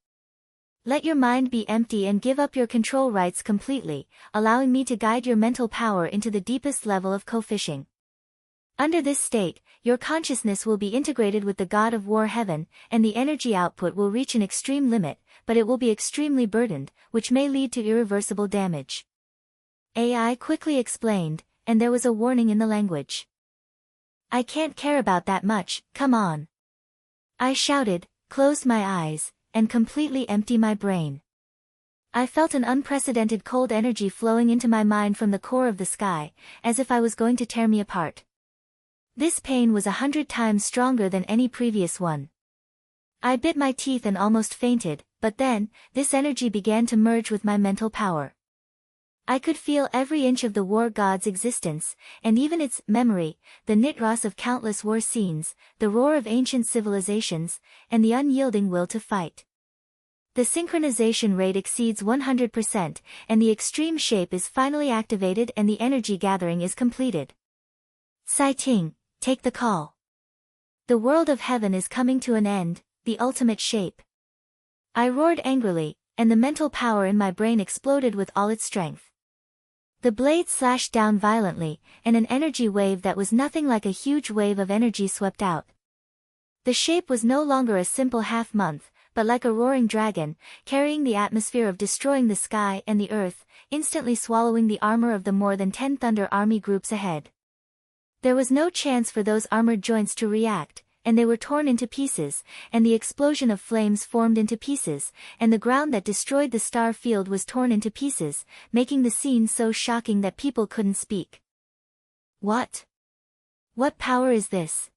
Let your mind be empty and give up your control rights completely, allowing me to guide your mental power into the deepest level of co-fishing. Under this state, your consciousness will be integrated with the God of War Heaven, and the energy output will reach an extreme limit, but it will be extremely burdened, which may lead to irreversible damage. AI quickly explained, and there was a warning in the language. I can't care about that much, come on. I shouted, closed my eyes, and completely emptied my brain. I felt an unprecedented cold energy flowing into my mind from the core of the sky, as if I was going to tear me apart. This pain was 100 times stronger than any previous one. I bit my teeth and almost fainted, but then, this energy began to merge with my mental power. I could feel every inch of the war god's existence, and even its memory, the nitras of countless war scenes, the roar of ancient civilizations, and the unyielding will to fight. The synchronization rate exceeds 100%, and the extreme shape is finally activated and the energy gathering is completed. Zhiqing, take the call. The world of heaven is coming to an end, the ultimate shape. I roared angrily, and the mental power in my brain exploded with all its strength. The blade slashed down violently, and an energy wave that was nothing like a huge wave of energy swept out. The shape was no longer a simple half-month, but like a roaring dragon, carrying the atmosphere of destroying the sky and the earth, instantly swallowing the armor of the more than 10 Thunder Army groups ahead. There was no chance for those armored joints to react, and they were torn into pieces, and the explosion of flames formed into pieces, and the ground that destroyed the star field was torn into pieces, making the scene so shocking that people couldn't speak. What? What power is this?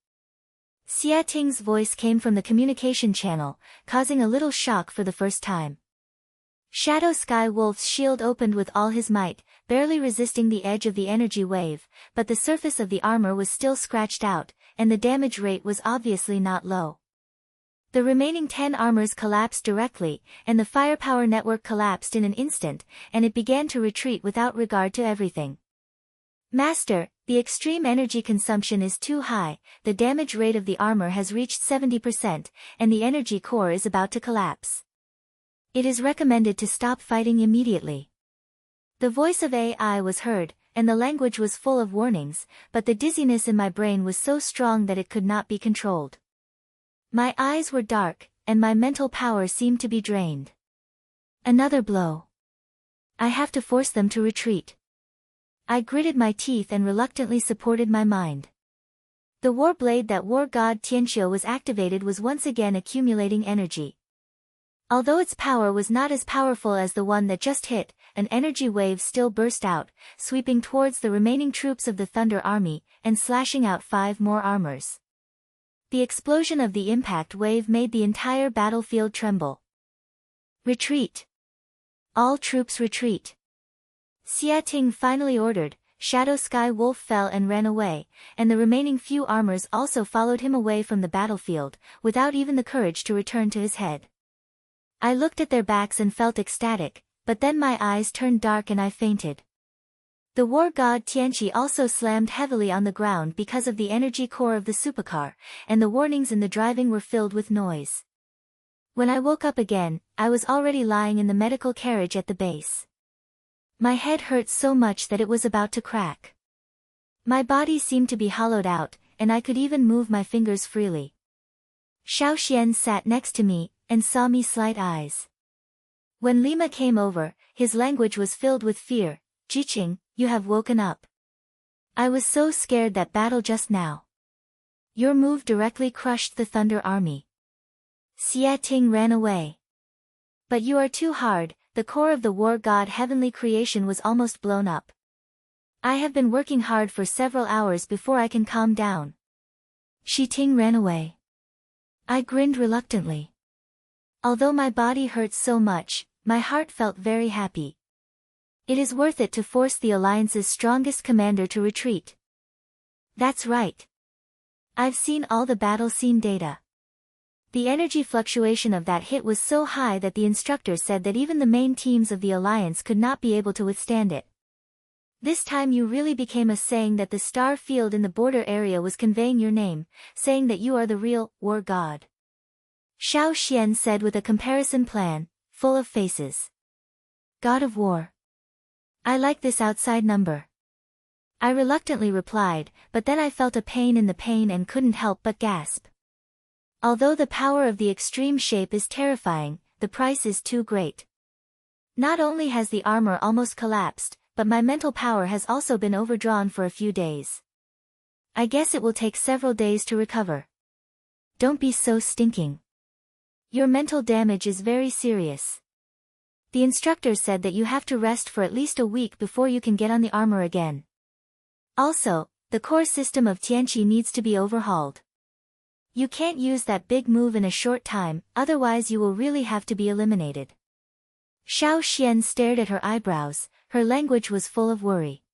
Zhiqing's voice came from the communication channel, causing a little shock for the first time. Shadow Sky Wolf's shield opened with all his might, barely resisting the edge of the energy wave, but the surface of the armor was still scratched out, and the damage rate was obviously not low. The remaining 10 armors collapsed directly, and the firepower network collapsed in an instant, and it began to retreat without regard to everything. Master, the extreme energy consumption is too high, the damage rate of the armor has reached 70%, and the energy core is about to collapse. It is recommended to stop fighting immediately. The voice of AI was heard, and the language was full of warnings, but the dizziness in my brain was so strong that it could not be controlled. My eyes were dark, and my mental power seemed to be drained. Another blow. I have to force them to retreat. I gritted my teeth and reluctantly supported my mind. The war blade that war god Tianqiu was activated was once again accumulating energy. Although its power was not as powerful as the one that just hit, an energy wave still burst out, sweeping towards the remaining troops of the Thunder Army, and slashing out 5 more armors. The explosion of the impact wave made the entire battlefield tremble. Retreat! All troops retreat! Zhiqing finally ordered. Shadow Sky Wolf fell and ran away, and the remaining few armors also followed him away from the battlefield, without even the courage to return to his head. I looked at their backs and felt ecstatic, but then my eyes turned dark and I fainted. The war god Tianqi also slammed heavily on the ground because of the energy core of the supercar, and the warnings in the driving were filled with noise. When I woke up again, I was already lying in the medical carriage at the base. My head hurt so much that it was about to crack. My body seemed to be hollowed out, and I could even move my fingers freely. Xiao Xian sat next to me, and saw me slight eyes. When Lima came over, his language was filled with fear. Zhiqing, you have woken up. I was so scared that battle just now. Your move directly crushed the Thunder Army. Zhiqing ran away. But you are too hard, the core of the war god heavenly creation was almost blown up. I have been working hard for several hours before I can calm down. Zhiqing ran away. I grinned reluctantly. Although my body hurt so much, my heart felt very happy. It is worth it to force the Alliance's strongest commander to retreat. That's right. I've seen all the battle scene data. The energy fluctuation of that hit was so high that the instructor said that even the main teams of the Alliance could not be able to withstand it. This time you really became a saying that the star field in the border area was conveying your name, saying that you are the real war god. Xiao Xian said with a comparison plan, full of faces. God of War. I like this outside number. I reluctantly replied, but then I felt a pain in the pain and couldn't help but gasp. Although the power of the extreme shape is terrifying, the price is too great. Not only has the armor almost collapsed, but my mental power has also been overdrawn for a few days. I guess it will take several days to recover. Don't be so stinking. Your mental damage is very serious. The instructor said that you have to rest for at least a week before you can get on the armor again. Also, the core system of Tianqi needs to be overhauled. You can't use that big move in a short time, otherwise you will really have to be eliminated. Xiao Xian stared at her eyebrows, her language was full of worry.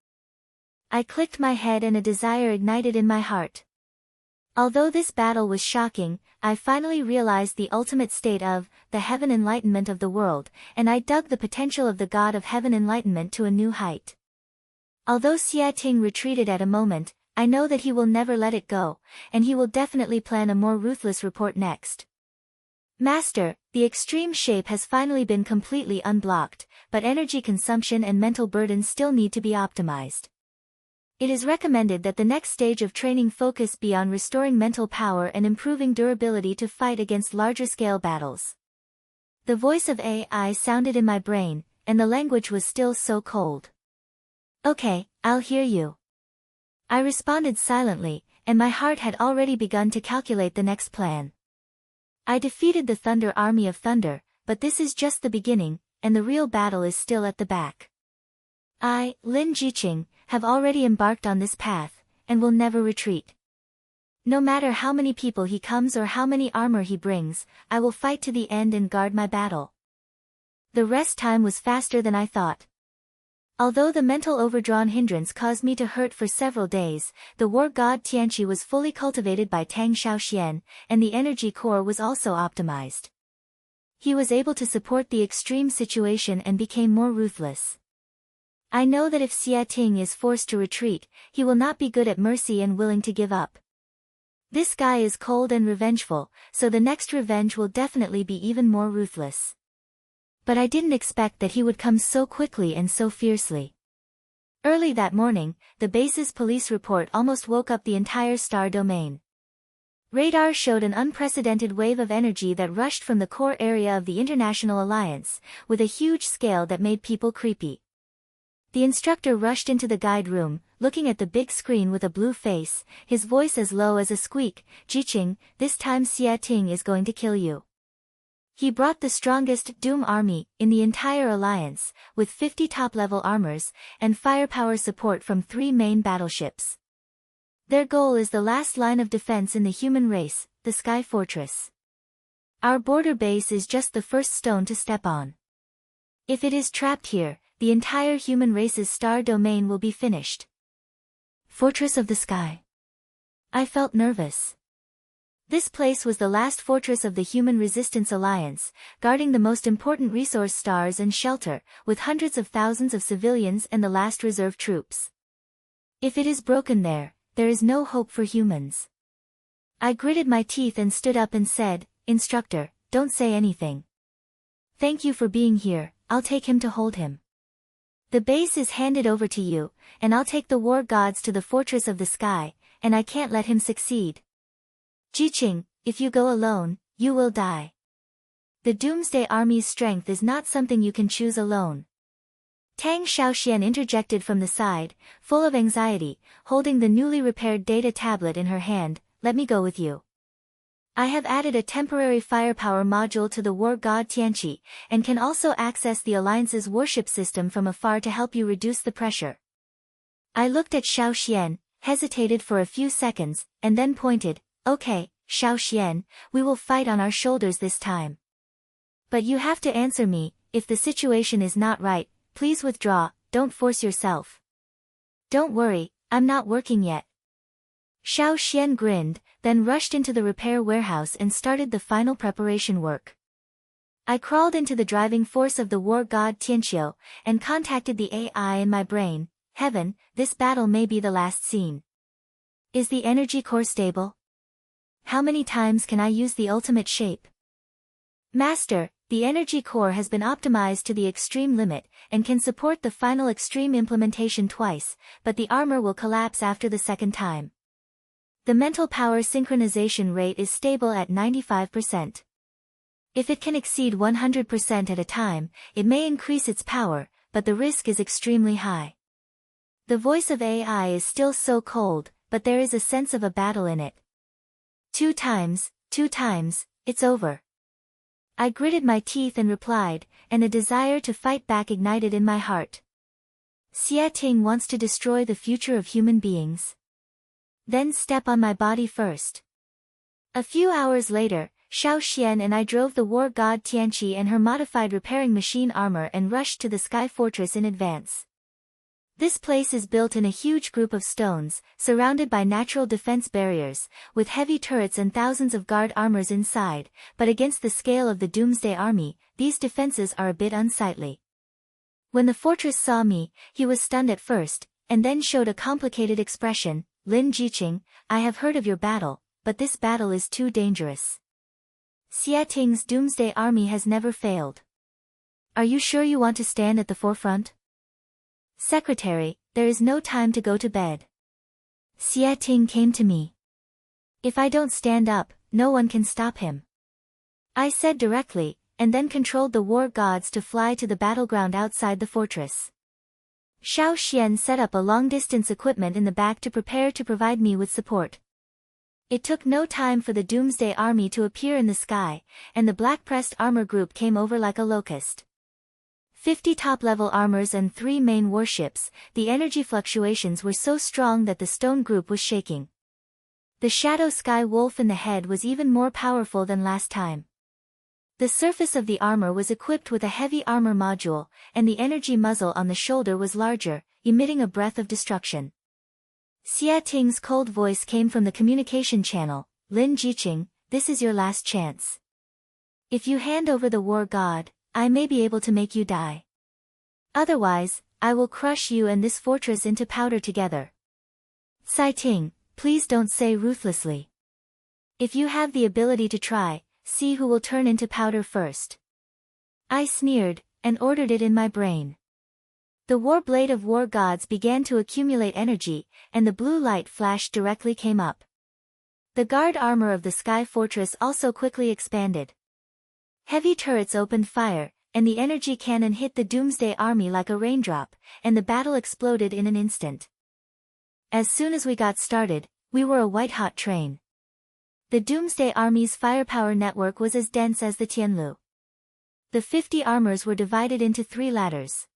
I clicked my head and a desire ignited in my heart. Although this battle was shocking, I finally realized the ultimate state of the heaven enlightenment of the world, and I dug the potential of the god of heaven enlightenment to a new height. Although Xia Ting retreated at a moment, I know that he will never let it go, and he will definitely plan a more ruthless report next. Master, the extreme shape has finally been completely unblocked, but energy consumption and mental burden still need to be optimized. It is recommended that the next stage of training focus be on restoring mental power and improving durability to fight against larger-scale battles. The voice of AI sounded in my brain, and the language was still so cold. Okay, I'll hear you. I responded silently, and my heart had already begun to calculate the next plan. I defeated the Thunder Army of Thunder, but this is just the beginning, and the real battle is still at the back. I, Lin Zhiqing, have already embarked on this path, and will never retreat. No matter how many people he comes or how many armor he brings, I will fight to the end and guard my battle. The rest time was faster than I thought. Although the mental overdrawn hindrance caused me to hurt for several days, the war god Tianqi was fully cultivated by Tang Xiaoxian, and the energy core was also optimized. He was able to support the extreme situation and became more ruthless. I know that if Xia Ting is forced to retreat, he will not be good at mercy and willing to give up. This guy is cold and revengeful, so the next revenge will definitely be even more ruthless. But I didn't expect that he would come so quickly and so fiercely. Early that morning, the base's police report almost woke up the entire star domain. Radar showed an unprecedented wave of energy that rushed from the core area of the International Alliance, with a huge scale that made people creepy. The instructor rushed into the guide room, looking at the big screen with a blue face, his voice as low as a squeak. Zhiqing, this time Xia Ting is going to kill you. He brought the strongest Doom army in the entire alliance, with 50 top-level armors, and firepower support from 3 main battleships. Their goal is the last line of defense in the human race, the Sky Fortress. Our border base is just the first stone to step on. If it is trapped here, the entire human race's star domain will be finished. Fortress of the Sky. I felt nervous. This place was the last fortress of the Human Resistance Alliance, guarding the most important resource stars and shelter, with hundreds of thousands of civilians and the last reserve troops. If it is broken there is no hope for humans. I gritted my teeth and stood up and said, Instructor, don't say anything. Thank you for being here, I'll take him to hold him. The base is handed over to you, and I'll take the war gods to the Fortress of the Sky, and I can't let him succeed. Zhiqing, if you go alone, you will die. The Doomsday Army's strength is not something you can choose alone. Tang Xiaoxian interjected from the side, full of anxiety, holding the newly repaired data tablet in her hand. Let me go with you. I have added a temporary firepower module to the war god Tianqi, and can also access the Alliance's warship system from afar to help you reduce the pressure. I looked at Xiaoxian, hesitated for a few seconds, and then pointed. Okay, Xiaoxian, we will fight on our shoulders this time. But you have to answer me, if the situation is not right, please withdraw, don't force yourself. Don't worry, I'm not working yet. Xiaoxian grinned, then rushed into the repair warehouse and started the final preparation work. I crawled into the driving force of the war god Tianqiu, and contacted the AI in my brain. Heaven, this battle may be the last scene. Is the energy core stable? How many times can I use the ultimate shape? Master, The energy core has been optimized to the extreme limit, and can support the final extreme implementation twice, but the armor will collapse after the second time. The mental power synchronization rate is stable at 95%. If it can exceed 100% at a time, it may increase its power, but the risk is extremely high. The voice of AI is still so cold, but there is a sense of a battle in it. Two times, it's over. I gritted my teeth and replied, and a desire to fight back ignited in my heart. Xia Ting wants to destroy the future of human beings. Then step on my body first. A few hours later, Xiao Xian and I drove the war god Tianqi and her modified repairing machine armor and rushed to the Sky Fortress in advance. This place is built in a huge group of stones, surrounded by natural defense barriers, with heavy turrets and thousands of guard armors inside, but against the scale of the Doomsday Army, these defenses are a bit unsightly. When the fortress saw me, he was stunned at first, and then showed a complicated expression. Lin Zhiqing, I have heard of your battle, but this battle is too dangerous. Xia Ting's Doomsday Army has never failed. Are you sure you want to stand at the forefront? Secretary, there is no time to go to bed. Xia Ting came to me. If I don't stand up, no one can stop him. I said directly, and then controlled the war gods to fly to the battleground outside the fortress. Xiao Xian set up a long-distance equipment in the back to prepare to provide me with support. It took no time for the Doomsday Army to appear in the sky, and the black-pressed armor group came over like a locust. 50 top-level armors and 3 main warships, the energy fluctuations were so strong that the stone group was shaking. The Shadow Sky Wolf in the head was even more powerful than last time. The surface of the armor was equipped with a heavy armor module, and the energy muzzle on the shoulder was larger, emitting a breath of destruction. Xia Ting's cold voice came from the communication channel. Lin Zhiqing, this is your last chance. If you hand over the war god, I may be able to make you die. Otherwise, I will crush you and this fortress into powder together. Xia Ting, please don't say ruthlessly. If you have the ability to try, see who will turn into powder first. I sneered, and ordered it in my brain. The war blade of war gods began to accumulate energy, and the blue light flashed directly came up. The guard armor of the Sky Fortress also quickly expanded. Heavy turrets opened fire, and the energy cannon hit the Doomsday Army like a raindrop, and the battle exploded in an instant. As soon as we got started, we were a white-hot train. The Doomsday Army's firepower network was as dense as the Tianlu. The 50 armors were divided into 3 ladders.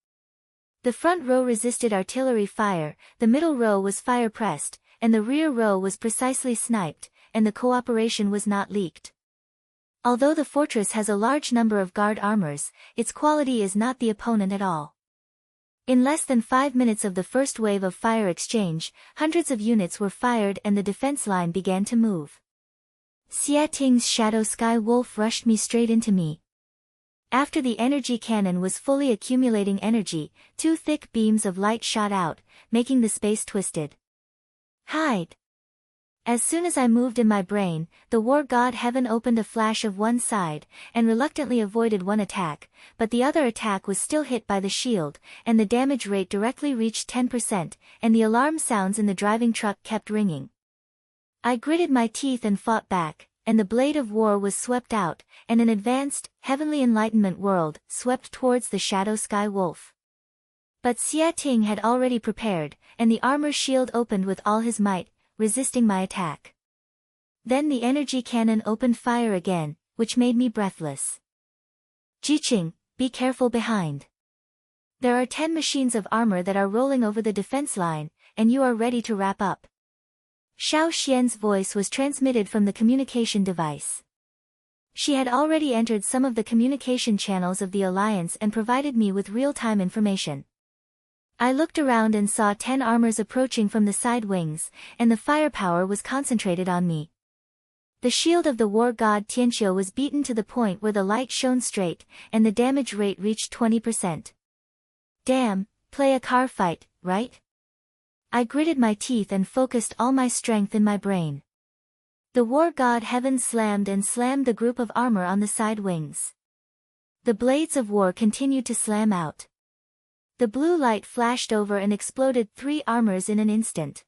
The front row resisted artillery fire, the middle row was fire-pressed, and the rear row was precisely sniped, and the cooperation was not leaked. Although the fortress has a large number of guard armors, its quality is not the opponent at all. In less than 5 minutes of the first wave of fire exchange, hundreds of units were fired and the defense line began to move. Xia Ting's Shadow Sky Wolf rushed me straight into me. After the energy cannon was fully accumulating energy, 2 thick beams of light shot out, making the space twisted. Hide! As soon as I moved in my brain, the war god Heaven opened a flash of one side, and reluctantly avoided one attack, but the other attack was still hit by the shield, and the damage rate directly reached 10%, and the alarm sounds in the driving truck kept ringing. I gritted my teeth and fought back, and the blade of war was swept out, and an advanced, heavenly enlightenment world swept towards the Shadow Sky Wolf. But Xia Ting had already prepared, and the armor shield opened with all his might, resisting my attack. Then the energy cannon opened fire again, which made me breathless. Zhiqing, be careful behind. There are 10 machines of armor that are rolling over the defense line, and you are ready to wrap up. Xiao Xian's voice was transmitted from the communication device. She had already entered some of the communication channels of the Alliance and provided me with real-time information. I looked around and saw 10 armors approaching from the side wings, and the firepower was concentrated on me. The shield of the war god Tianqiu was beaten to the point where the light shone straight, and the damage rate reached 20%. Damn, play a car fight, right? I gritted my teeth and focused all my strength in my brain. The war god Heaven slammed and slammed the group of armor on the side wings. The blades of war continued to slam out. The blue light flashed over and exploded 3 armors in an instant.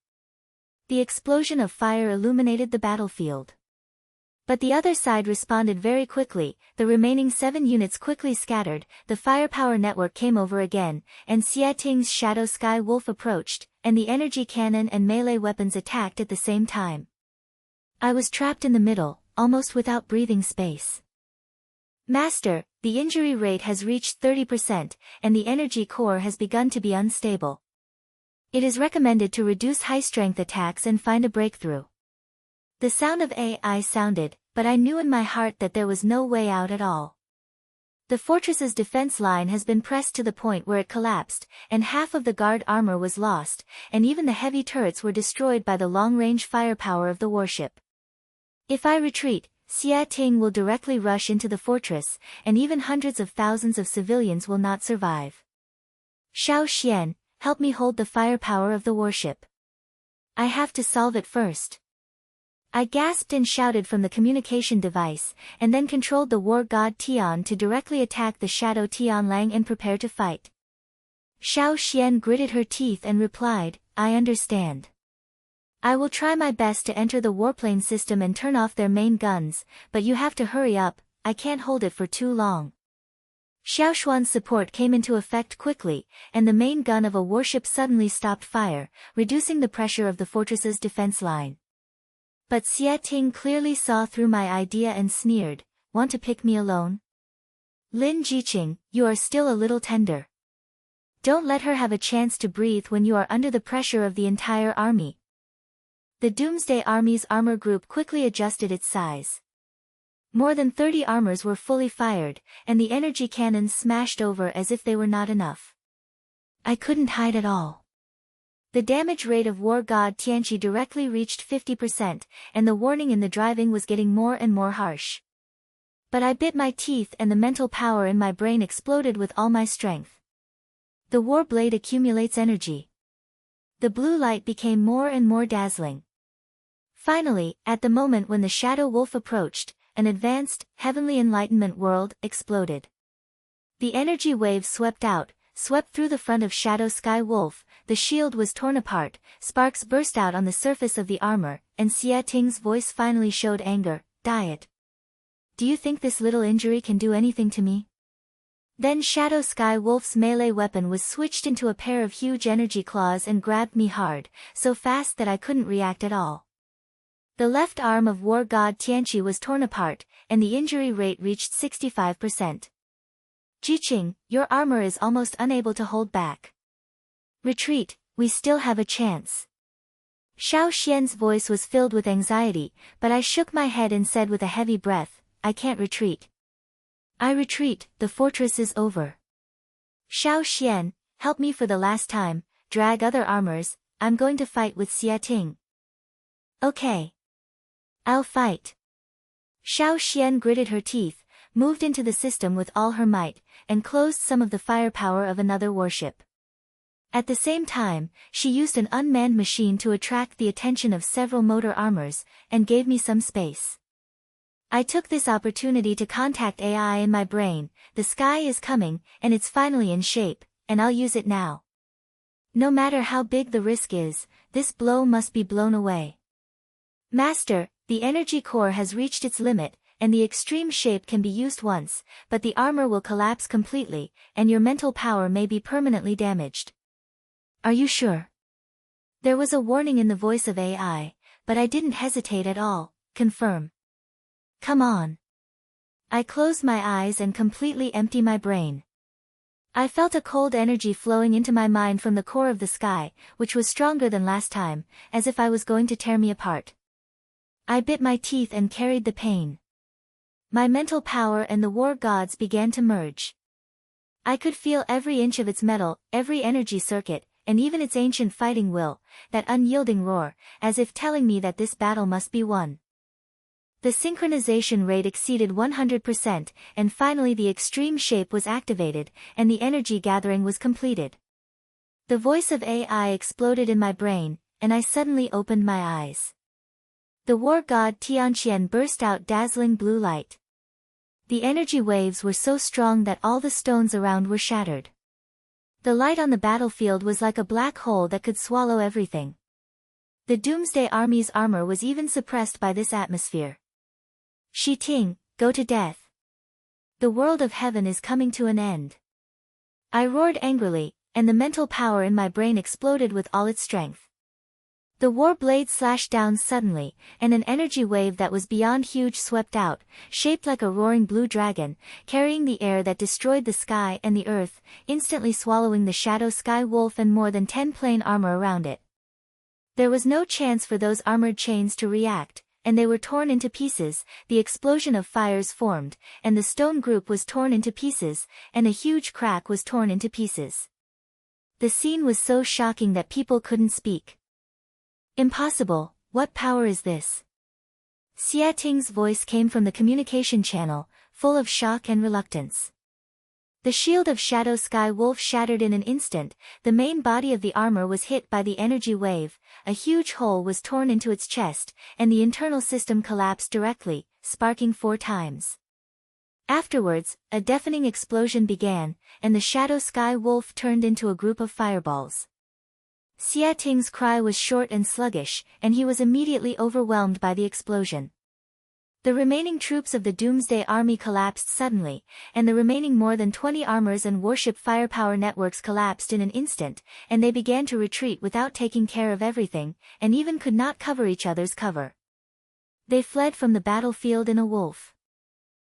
The explosion of fire illuminated the battlefield. But the other side responded very quickly, the remaining 7 units quickly scattered, the firepower network came over again, and Xia Ting's Shadow Sky Wolf approached, and the energy cannon and melee weapons attacked at the same time. I was trapped in the middle, almost without breathing space. Master, the injury rate has reached 30%, and the energy core has begun to be unstable. It is recommended to reduce high-strength attacks and find a breakthrough. The sound of AI sounded, but I knew in my heart that there was no way out at all. The fortress's defense line has been pressed to the point where it collapsed, and half of the guard armor was lost, and even the heavy turrets were destroyed by the long-range firepower of the warship. If I retreat, Xia Ting will directly rush into the fortress, and even hundreds of thousands of civilians will not survive. Xiao Xian, help me hold the firepower of the warship. I have to solve it first. I gasped and shouted from the communication device, and then controlled the war god Tian to directly attack the shadow Tianlang and prepare to fight. Xiao Xian gritted her teeth and replied, I understand. I will try my best to enter the warplane system and turn off their main guns, but you have to hurry up, I can't hold it for too long. Xiaoshuan's support came into effect quickly, and the main gun of a warship suddenly stopped fire, reducing the pressure of the fortress's defense line. But Xia Ting clearly saw through my idea and sneered, want to pick me alone? Lin Zhiqing, you are still a little tender. Don't let her have a chance to breathe when you are under the pressure of the entire army. The Doomsday Army's armor group quickly adjusted its size. More than 30 armors were fully fired, and the energy cannons smashed over as if they were not enough. I couldn't hide at all. The damage rate of war god Tianqi directly reached 50%, and the warning in the driving was getting more and more harsh. But I bit my teeth and the mental power in my brain exploded with all my strength. The war blade accumulates energy. The blue light became more and more dazzling. Finally, at the moment when the Shadow Wolf approached, an advanced, heavenly enlightenment world exploded. The energy waves swept through the front of Shadow Sky Wolf, the shield was torn apart, sparks burst out on the surface of the armor, and Xia Ting's voice finally showed anger, Diet. Do you think this little injury can do anything to me? Then Shadow Sky Wolf's melee weapon was switched into a pair of huge energy claws and grabbed me hard, so fast that I couldn't react at all. The left arm of war god Tianqi was torn apart, and the injury rate reached 65%. Zhiqing, your armor is almost unable to hold back. Retreat, we still have a chance. Xiao Xian's voice was filled with anxiety, but I shook my head and said with a heavy breath, I can't retreat. I retreat, the fortress is over. Xiao Xian, help me for the last time, drag other armors, I'm going to fight with Xia Ting. Okay. I'll fight. Xiao Xian gritted her teeth, moved into the system with all her might, and closed some of the firepower of another warship. At the same time, she used an unmanned machine to attract the attention of several motor armors, and gave me some space. I took this opportunity to contact AI in my brain, the sky is coming, and it's finally in shape, and I'll use it now. No matter how big the risk is, this blow must be blown away. Master, the energy core has reached its limit, and the extreme shape can be used once, but the armor will collapse completely, and your mental power may be permanently damaged. Are you sure? There was a warning in the voice of AI, but I didn't hesitate at all, confirm. Come on. I closed my eyes and completely empty my brain. I felt a cold energy flowing into my mind from the core of the sky, which was stronger than last time, as if I was going to tear me apart. I bit my teeth and carried the pain. My mental power and the war gods began to merge. I could feel every inch of its metal, every energy circuit, and even its ancient fighting will, that unyielding roar, as if telling me that this battle must be won. The synchronization rate exceeded 100%, and finally the extreme shape was activated, and the energy gathering was completed. The voice of AI exploded in my brain, and I suddenly opened my eyes. The war god Tianqian burst out dazzling blue light. The energy waves were so strong that all the stones around were shattered. The light on the battlefield was like a black hole that could swallow everything. The Doomsday Army's armor was even suppressed by this atmosphere. Zhiqing, go to death. The world of heaven is coming to an end. I roared angrily, and the mental power in my brain exploded with all its strength. The war blade slashed down suddenly, and an energy wave that was beyond huge swept out, shaped like a roaring blue dragon, carrying the air that destroyed the sky and the earth, instantly swallowing the Shadow Sky Wolf and more than 10 plane armor around it. There was no chance for those armored chains to react, and they were torn into pieces. The explosion of fires formed, and the stone group was torn into pieces, and a huge crack was torn into pieces. The scene was so shocking that people couldn't speak. Impossible, what power is this? Zhiqing's voice came from the communication channel, full of shock and reluctance. The shield of Shadow Sky Wolf shattered in an instant, the main body of the armor was hit by the energy wave, a huge hole was torn into its chest, and the internal system collapsed directly, sparking 4 times. Afterwards, a deafening explosion began, and the Shadow Sky Wolf turned into a group of fireballs. Zhiqing's cry was short and sluggish, and he was immediately overwhelmed by the explosion. The remaining troops of the Doomsday Army collapsed suddenly, and the remaining more than 20 armors and warship firepower networks collapsed in an instant, and they began to retreat without taking care of everything, and even could not cover each other's cover. They fled from the battlefield in a wolf.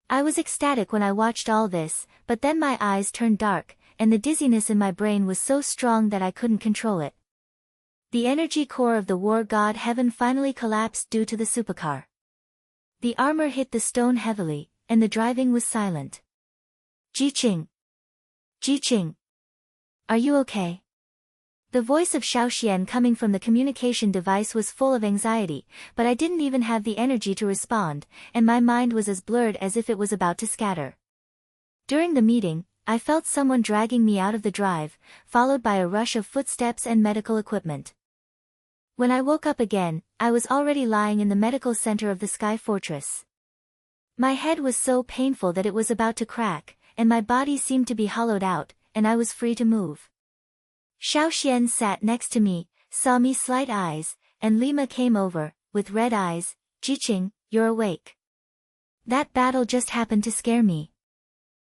I was ecstatic when I watched all this, but then my eyes turned dark, and the dizziness in my brain was so strong that I couldn't control it. The energy core of the war god Heaven finally collapsed due to the supercar. The armor hit the stone heavily, and the driving was silent. Zhiqing! Zhiqing! Are you okay? The voice of Xiaoxian coming from the communication device was full of anxiety, but I didn't even have the energy to respond, and my mind was as blurred as if it was about to scatter. During the meeting, I felt someone dragging me out of the drive, followed by a rush of footsteps and medical equipment. When I woke up again, I was already lying in the medical center of the Sky Fortress. My head was so painful that it was about to crack, and my body seemed to be hollowed out, and I was free to move. Xiaoxian sat next to me, saw me slight eyes, and Lima came over, with red eyes. Zhiqing, you're awake. That battle just happened to scare me.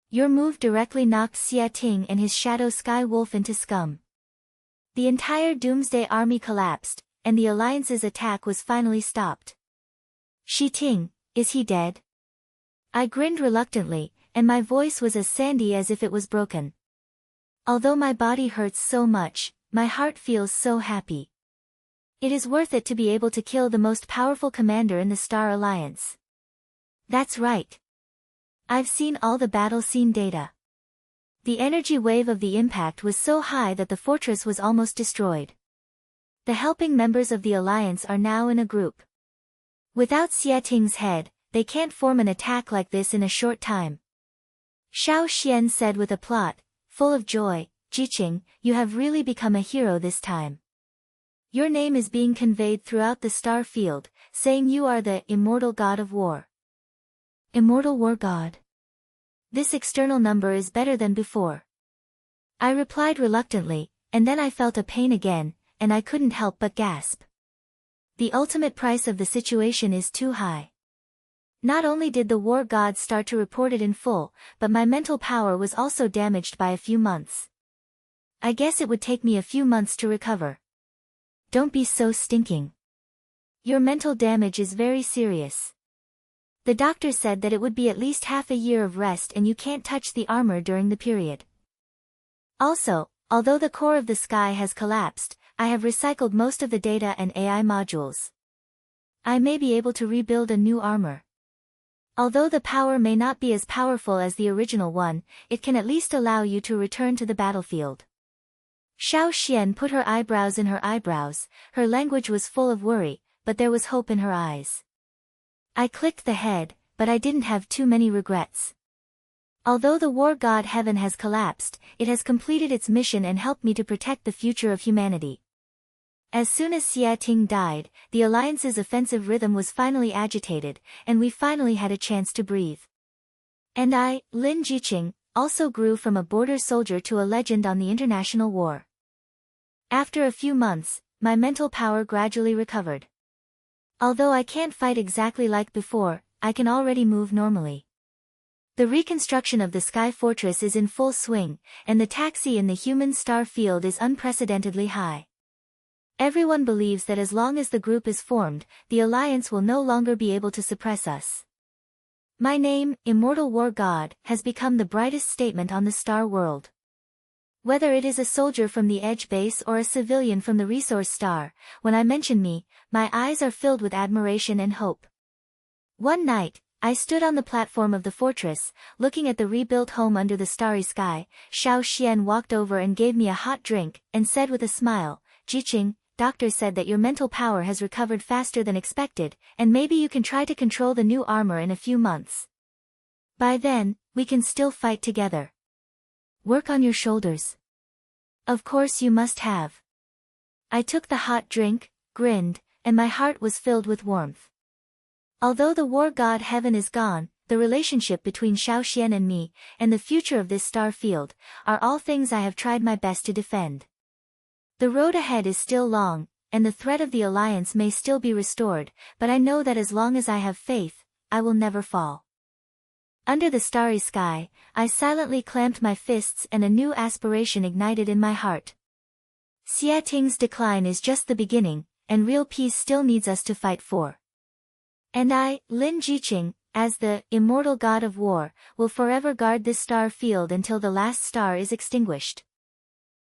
Your move directly knocked Zhiqing and his Shadow Sky Wolf into scum. The entire Doomsday Army collapsed, and the Alliance's attack was finally stopped. Zhiqing, is he dead? I grinned reluctantly, and my voice was as sandy as if it was broken. Although my body hurts so much, my heart feels so happy. It is worth it to be able to kill the most powerful commander in the Star Alliance. That's right. I've seen all the battle scene data. The energy wave of the impact was so high that the fortress was almost destroyed. The helping members of the Alliance are now in a group. Without Zhiqing's head, they can't form an attack like this in a short time. Xiaoxian said with a plot, full of joy, Zhiqing, you have really become a hero this time. Your name is being conveyed throughout the star field, saying you are the immortal god of war. Immortal war god. This external number is better than before. I replied reluctantly, and then I felt a pain again, and I couldn't help but gasp. The ultimate price of the situation is too high. Not only did the war god start to report it in full, but my mental power was also damaged by a few months. I guess it would take me a few months to recover. Don't be so stinking. Your mental damage is very serious. The doctor said that it would be at least half a year of rest and you can't touch the armor during the period. Also, although the core of the sky has collapsed, I have recycled most of the data and AI modules. I may be able to rebuild a new armor. Although the power may not be as powerful as the original one, it can at least allow you to return to the battlefield. Xiaoxian put her eyebrows in her eyebrows, her language was full of worry, but there was hope in her eyes. I clicked the head, but I didn't have too many regrets. Although the war god Heaven has collapsed, it has completed its mission and helped me to protect the future of humanity. As soon as Zhiqing died, the Alliance's offensive rhythm was finally agitated, and we finally had a chance to breathe. And I, Lin Zhiqing, also grew from a border soldier to a legend on the international war. After a few months, my mental power gradually recovered. Although I can't fight exactly like before, I can already move normally. The reconstruction of the Sky Fortress is in full swing, and the taxi in the human star field is unprecedentedly high. Everyone believes that as long as the group is formed, the Alliance will no longer be able to suppress us. My name, Immortal War God, has become the brightest statement on the star world. Whether it is a soldier from the Edge base or a civilian from the Resource Star, when I mention me, my eyes are filled with admiration and hope. One night, I stood on the platform of the fortress, looking at the rebuilt home under the starry sky. Xiao Xian walked over and gave me a hot drink, and said with a smile, "Zhiqing, doctor said that your mental power has recovered faster than expected, and maybe you can try to control the new armor in a few months. By then, we can still fight together. Work on your shoulders. Of course you must have." I took the hot drink, grinned, and my heart was filled with warmth. Although the war god heaven is gone, the relationship between Xiao Xian and me, and the future of this star field, are all things I have tried my best to defend. The road ahead is still long, and the threat of the Alliance may still be restored, but I know that as long as I have faith, I will never fall. Under the starry sky, I silently clamped my fists and a new aspiration ignited in my heart. Xie Ting's decline is just the beginning, and real peace still needs us to fight for. And I, Lin Zhiqing, as the immortal god of war, will forever guard this star field until the last star is extinguished.